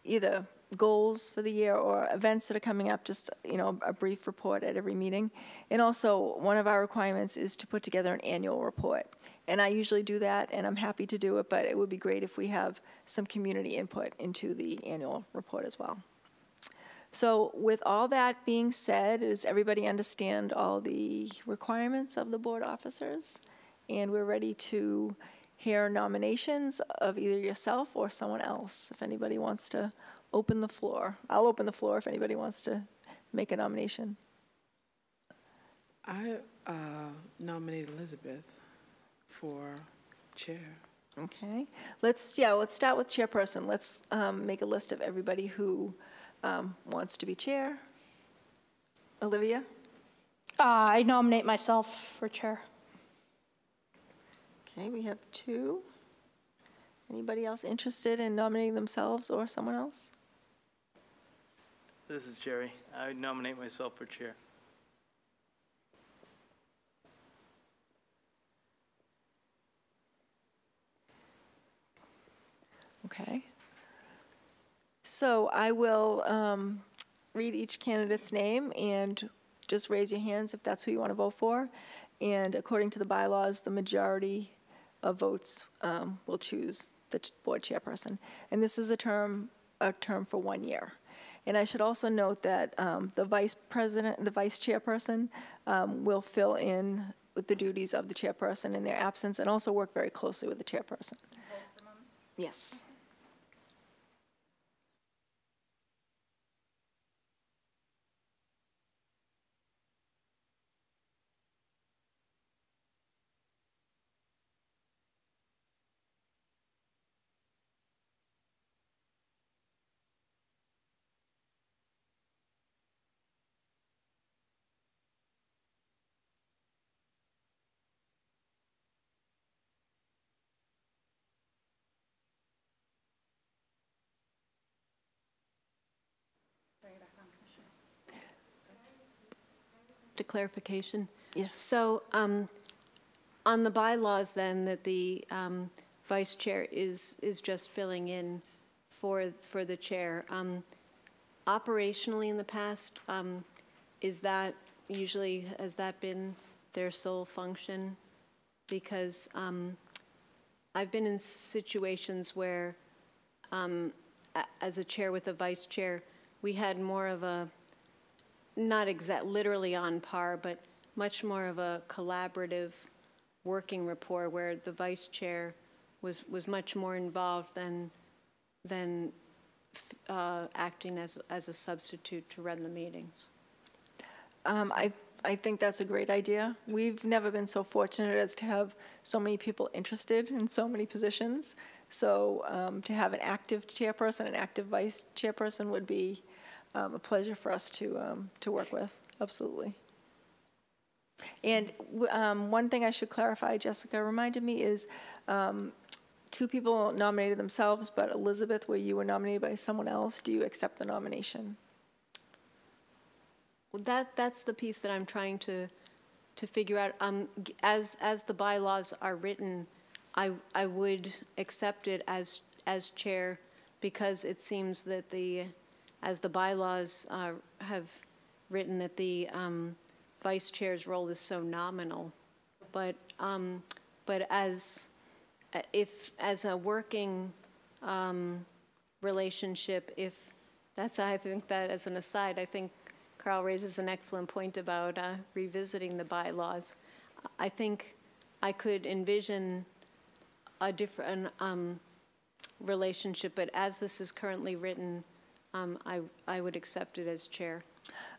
either goals for the year or events that are coming up, just, a brief report at every meeting. And also, one of our requirements is to put together an annual report. And I usually do that, and I'm happy to do it, but it would be great if we have some community input into the annual report as well. So with all that being said, does everybody understand all the requirements of the board officers and we're ready to hear nominations of either yourself or someone else. If anybody wants to open the floor, I'll open the floor if anybody wants to make a nomination. I nominate Elizabeth for chair. Okay, let's start with chairperson. Let's make a list of everybody who wants to be chair. Olivia? I nominate myself for chair. Okay, we have 2. Anybody else interested in nominating themselves or someone else? This is Jerry. I nominate myself for chair. Okay. So I will read each candidate's name and just raise your hands if that's who you want to vote for. And according to the bylaws, the majority of votes will choose the board chairperson. And this is a term for 1 year. And I should also note that the vice chairperson will fill in with the duties of the chairperson in their absence and also work very closely with the chairperson. Yes. To clarification. Yes. So on the bylaws then that the vice chair is just filling in for the chair. Operationally in the past, has that been their sole function? Because I've been in situations where as a chair with a vice chair, we had more of a, not literally on par, but much more of a collaborative working rapport where the vice chair was much more involved than acting as a substitute to run the meetings. I think that's a great idea. We've never been so fortunate as to have so many people interested in so many positions. So to have an active chairperson, an active vice chairperson would be a pleasure for us to work with, absolutely. And one thing I should clarify, Jessica reminded me, is 2 people nominated themselves, but Elizabeth, where you were nominated by someone else, do you accept the nomination? Well, that's the piece that I'm trying to figure out. As the bylaws are written, I would accept it as chair, because it seems that as the bylaws have written, that the vice chair's role is so nominal. But as a working relationship, I think that as an aside, I think Carl raises an excellent point about revisiting the bylaws. I think I could envision a different relationship, but as this is currently written, I would accept it as chair.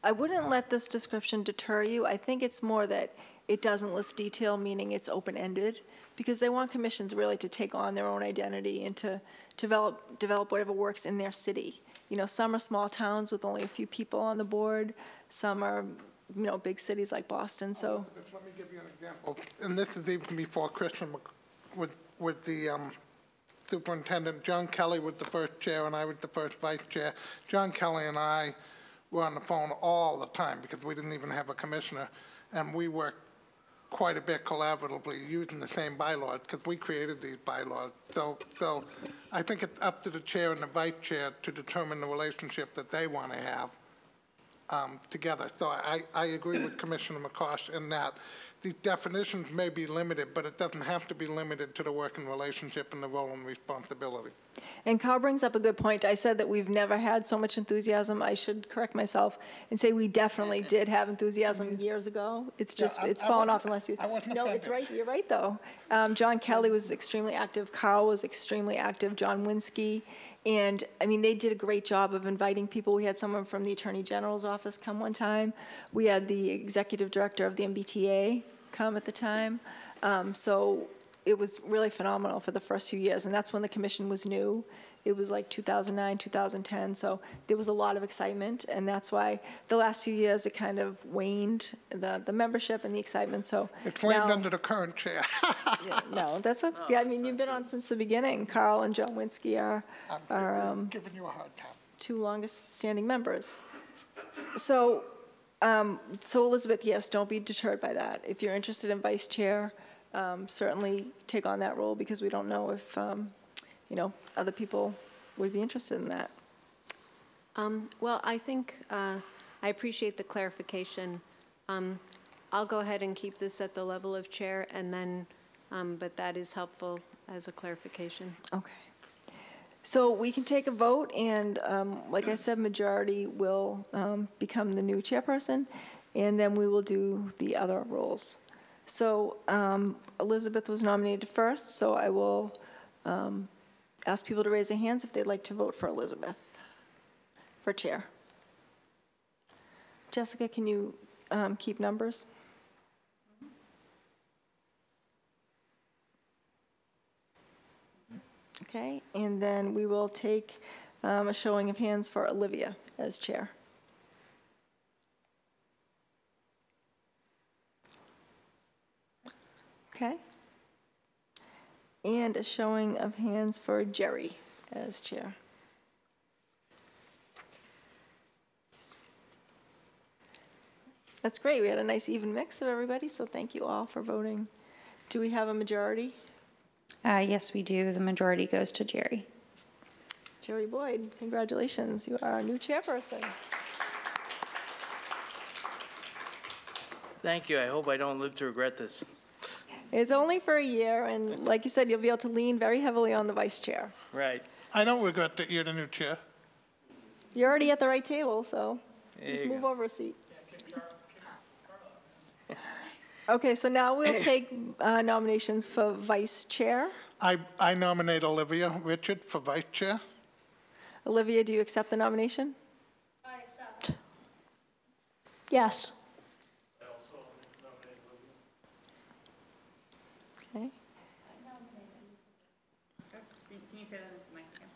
I wouldn't let this description deter you. I think it's more that it doesn't list detail, meaning it's open-ended, because they want commissions really to take on their own identity and to develop whatever works in their city. You know, some are small towns with only a few people on the board. Some are, big cities like Boston, so. Let me give you an example. And this is even before Christian with the superintendent. John Kelly was the first chair and I was the first vice chair. John Kelly and I were on the phone all the time because we didn't even have a commissioner. And we worked quite a bit collaboratively using the same bylaws because we created these bylaws. So I think it's up to the chair and the vice chair to determine the relationship that they want to have together. So I agree with Commissioner McCosh in that these definitions may be limited, but it doesn't have to be limited to the working relationship and the role and responsibility. And Carl brings up a good point. I said that we've never had so much enthusiasm. I should correct myself and say we definitely did have enthusiasm years ago. It's just, it's fallen off unless you. No, it's right, you're right, though. John Kelly was extremely active. Carl was extremely active. John Winsky. And, I mean, they did a great job of inviting people. We had someone from the Attorney General's office come one time. We had the executive director of the MBTA come at the time. So it was really phenomenal for the first few years, and that's when the commission was new. It was like 2009, 2010, so there was a lot of excitement, and that's why the last few years it kind of waned, the membership and the excitement, so It's waned under the current chair. yeah, no, that's okay. Yeah, I mean, you've been on since the beginning. Carl and John Winsky are Giving you a hard time. two longest standing members. So, so Elizabeth, yes, don't be deterred by that. If you're interested in vice chair, certainly take on that role, because we don't know if, you know, other people would be interested in that. Well, I think I appreciate the clarification. I'll go ahead and keep this at the level of chair, and then, but that is helpful as a clarification. Okay. So we can take a vote, and like I said, majority will become the new chairperson, and then we will do the other roles. So Elizabeth was nominated first, so I will ask people to raise their hands if they'd like to vote for Elizabeth for chair. Jessica, can you keep numbers? Okay, and then we will take a showing of hands for Olivia as chair. Okay. And a showing of hands for Jerry as chair. That's great. We had a nice even mix of everybody, so thank you all for voting. Do we have a majority? Yes, we do. The majority goes to Jerry. Jerry Boyd, congratulations. You are our new chairperson. Thank you. I hope I don't live to regret this. It's only for a year, and like you said, you'll be able to lean very heavily on the vice chair. Right. I don't regret that you're the new chair. You're already at the right table, so There just you move go. over a seat. Okay, so now we'll take nominations for vice chair. I nominate Olivia Richard for vice chair. Olivia, do you accept the nomination? I accept. Yes. Okay. Can you say that into the microphone?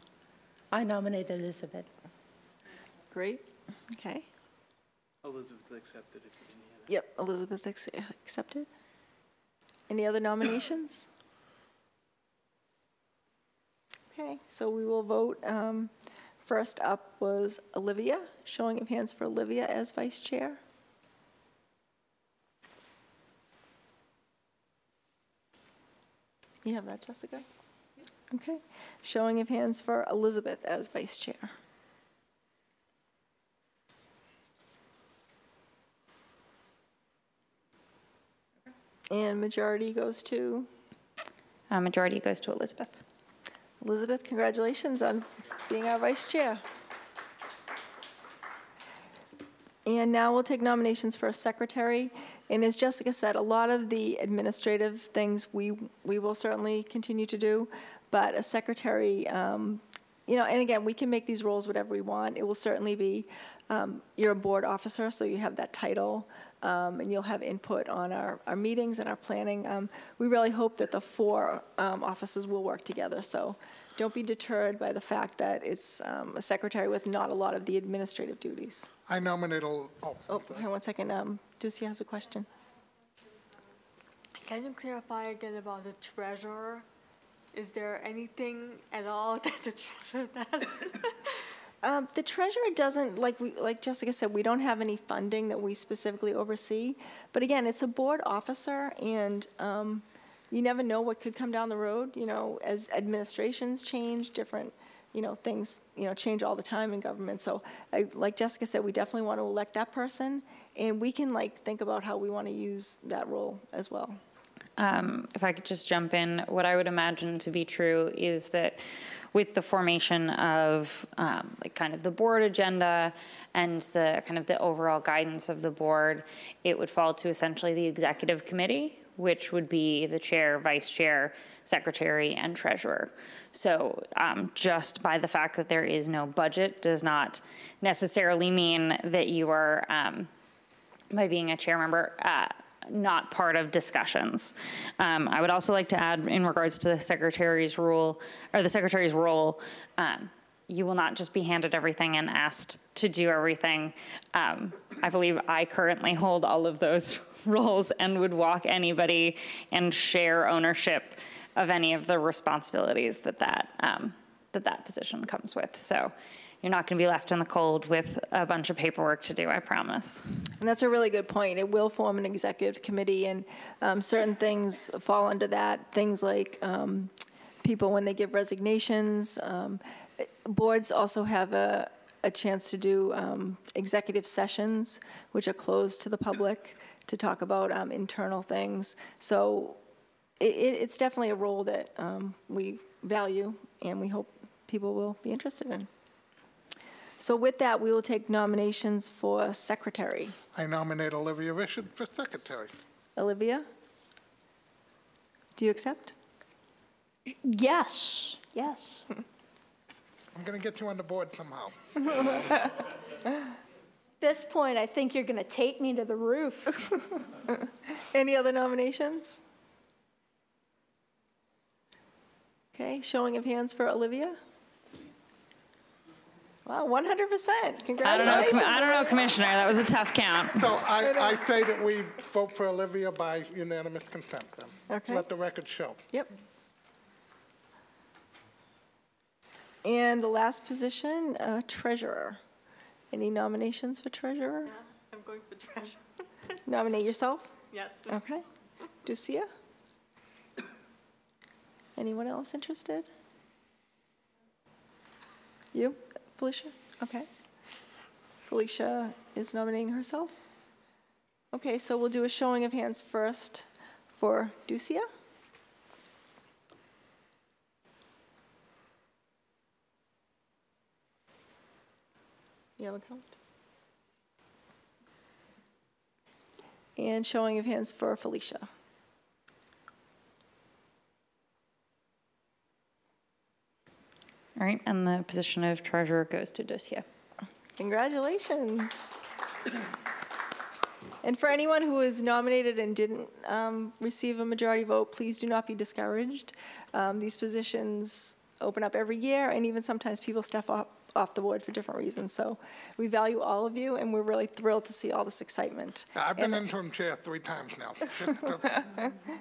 I nominate Elizabeth. Great. Okay. Elizabeth accepted if you didn't hear that. Yep, Elizabeth accepted. Any other nominations? Okay, so we will vote. First up was Olivia. Showing of hands for Olivia as vice chair. You have that, Jessica? Okay. Showing of hands for Elizabeth as vice chair. And majority goes to? Majority goes to Elizabeth. Elizabeth, congratulations on being our vice chair. And now we'll take nominations for a secretary. And as Jessica said, a lot of the administrative things we will certainly continue to do, but a secretary, you know, and again, we can make these roles whatever we want. It will certainly be, you're a board officer, so you have that title, and you'll have input on our meetings and our planning. We really hope that the four offices will work together, so don't be deterred by the fact that it's a secretary with not a lot of the administrative duties. I nominate Oh, hang on one second. Ducey has a question. Can you clarify again about the treasurer? Is there anything at all that the treasurer does? The treasurer doesn't, like Jessica said, we don't have any funding that we specifically oversee. But again, it's a board officer, and you never know what could come down the road. You know, as administrations change, different things, change all the time in government. So like Jessica said, we definitely want to elect that person, and we can think about how we want to use that role as well. If I could just jump in, what I would imagine to be true is that with the formation of kind of the board agenda and the kind of the overall guidance of the board, it would fall to essentially the executive committee, which would be the chair, vice chair, secretary, and treasurer. So just by the fact that there is no budget does not necessarily mean that you are, by being a chair member, not part of discussions. I would also like to add, in regards to the secretary's role, you will not just be handed everything and asked to do everything. I believe I currently hold all of those roles and would walk anybody and share ownership of any of the responsibilities that position comes with. So you're not going to be left in the cold with a bunch of paperwork to do, I promise. And that's a really good point. It will form an executive committee, and certain things fall under that. Things like people when they give resignations. Boards also have a chance to do executive sessions, which are closed to the public, to talk about internal things. So it's definitely a role that we value, and we hope people will be interested in. So with that, we will take nominations for secretary. I nominate Olivia Richard for secretary. Olivia, do you accept? Yes, yes. I'm going to get you on the board somehow. At this point, I think you're going to take me to the roof. Any other nominations? Okay, showing of hands for Olivia. Wow, 100%. Congratulations. I don't know, Commissioner. That was a tough count. So I say that we vote for Olivia by unanimous consent then. Okay. Let the record show. Yep. And the last position, treasurer. Any nominations for treasurer? Yeah, I'm going for treasurer. Nominate yourself? Yes. Okay. Ducia? Anyone else interested? You? Felicia? Okay. Felicia is nominating herself? Okay, so we'll do a showing of hands first for Ducia. You have a count? And showing of hands for Felicia. All right, and the position of treasurer goes to Ducia. Congratulations. And for anyone who was nominated and didn't receive a majority vote, please do not be discouraged. These positions open up every year, and even sometimes people step off the board for different reasons. So we value all of you, and we're really thrilled to see all this excitement. I've been interim chair 3 times now.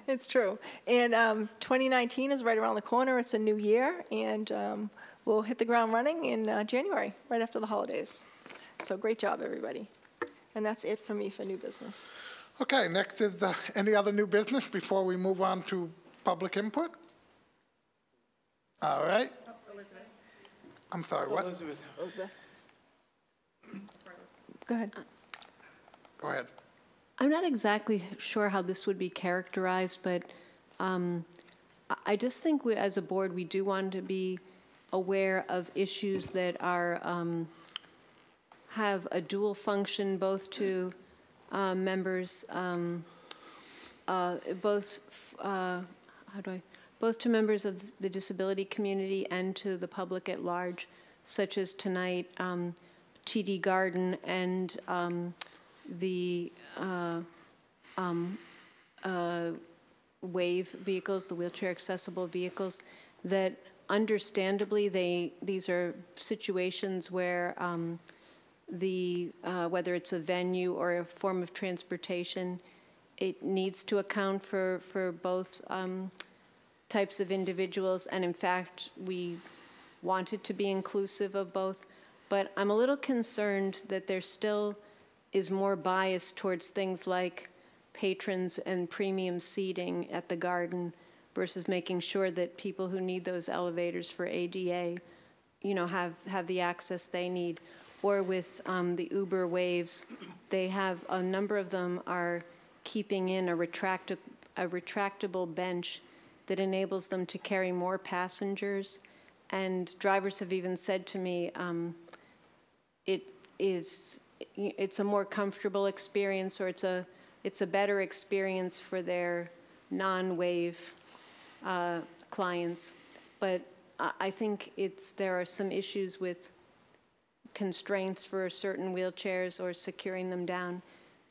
It's true. And 2019 is right around the corner. It's a new year, and we'll hit the ground running in January, right after the holidays. So great job, everybody. And that's it for me for new business. Okay, next is any other new business before we move on to public input? All right. Elizabeth. I'm sorry, what? Elizabeth. Go ahead. Go ahead. I'm not exactly sure how this would be characterized, but I just think we, as a board, we do want to be aware of issues that are have a dual function, both to members, both to members of the disability community and to the public at large, such as tonight, TD Garden and the WAVE vehicles, the wheelchair accessible vehicles, that understandably these are situations where whether it's a venue or a form of transportation, it needs to account for both types of individuals, and in fact we want it to be inclusive of both. But I'm a little concerned that there still is more bias towards things like patrons and premium seating at the garden versus making sure that people who need those elevators for ADA, have the access they need. Or with the Uber Waves, they have, a number of them are keeping in a retractable bench that enables them to carry more passengers. And drivers have even said to me, it's a more comfortable experience, or it's a better experience for their non-wave clients. But I think there are some issues with constraints for certain wheelchairs or securing them down.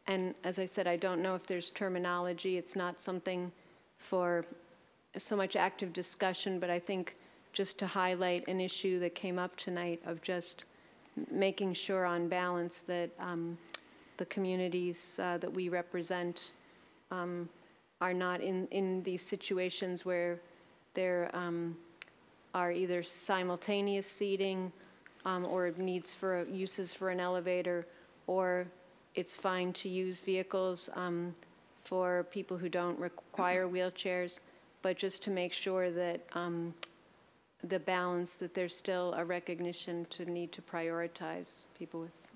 And as I said, I don't know if there's terminology. It's not something for so much active discussion, but I think just to highlight an issue that came up tonight of just making sure on balance that the communities that we represent are not in these situations where there are either simultaneous seating or needs for uses for an elevator, or it's fine to use vehicles for people who don't require wheelchairs, but just to make sure that the balance, that there's still a recognition to need to prioritize people with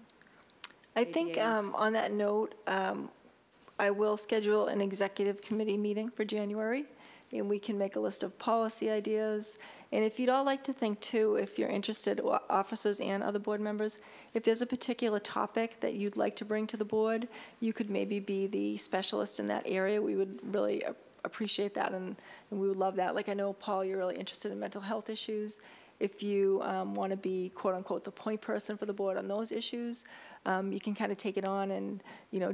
I think ADAs. on that note, I will schedule an executive committee meeting for January, and we can make a list of policy ideas. And if you'd all like to think too, if you're interested, officers and other board members, if there's a particular topic that you'd like to bring to the board, you could maybe be the specialist in that area. We would really appreciate that, and we would love that. Like, I know, Paul, you're really interested in mental health issues. If you want to be, quote unquote, the point person for the board on those issues, you can kind of take it on and,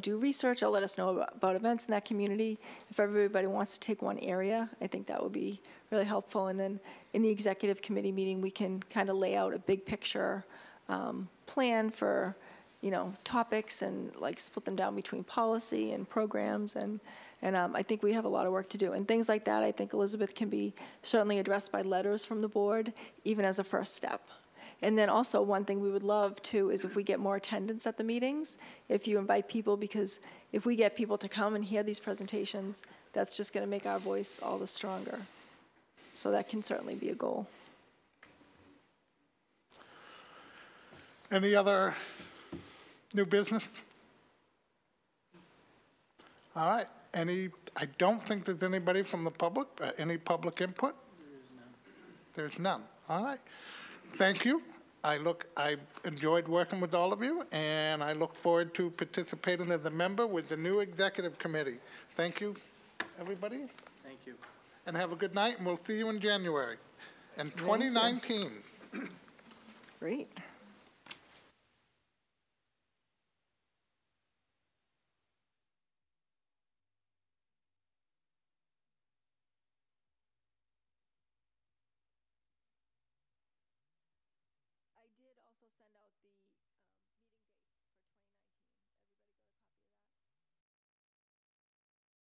do research or let us know about events in that community. If everybody wants to take one area, I think that would be really helpful. And then in the executive committee meeting, we can kind of lay out a big picture plan for, topics and like split them down between policy and programs. And I think we have a lot of work to do. And things like that, I think, Elizabeth, can be certainly addressed by letters from the board, even as a first step. And then also one thing we would love, too, is if we get more attendance at the meetings, if you invite people, because if we get people to come and hear these presentations, that's just going to make our voice all the stronger. So that can certainly be a goal. Any other new business? All right. I don't think there's anybody from the public. Any public input? There's none. All right. Thank you. I enjoyed working with all of you, and I look forward to participating as a member with the new executive committee. Thank you, everybody. Thank you. And have a good night, and we'll see you in January. And 2019. Great. I did also send out the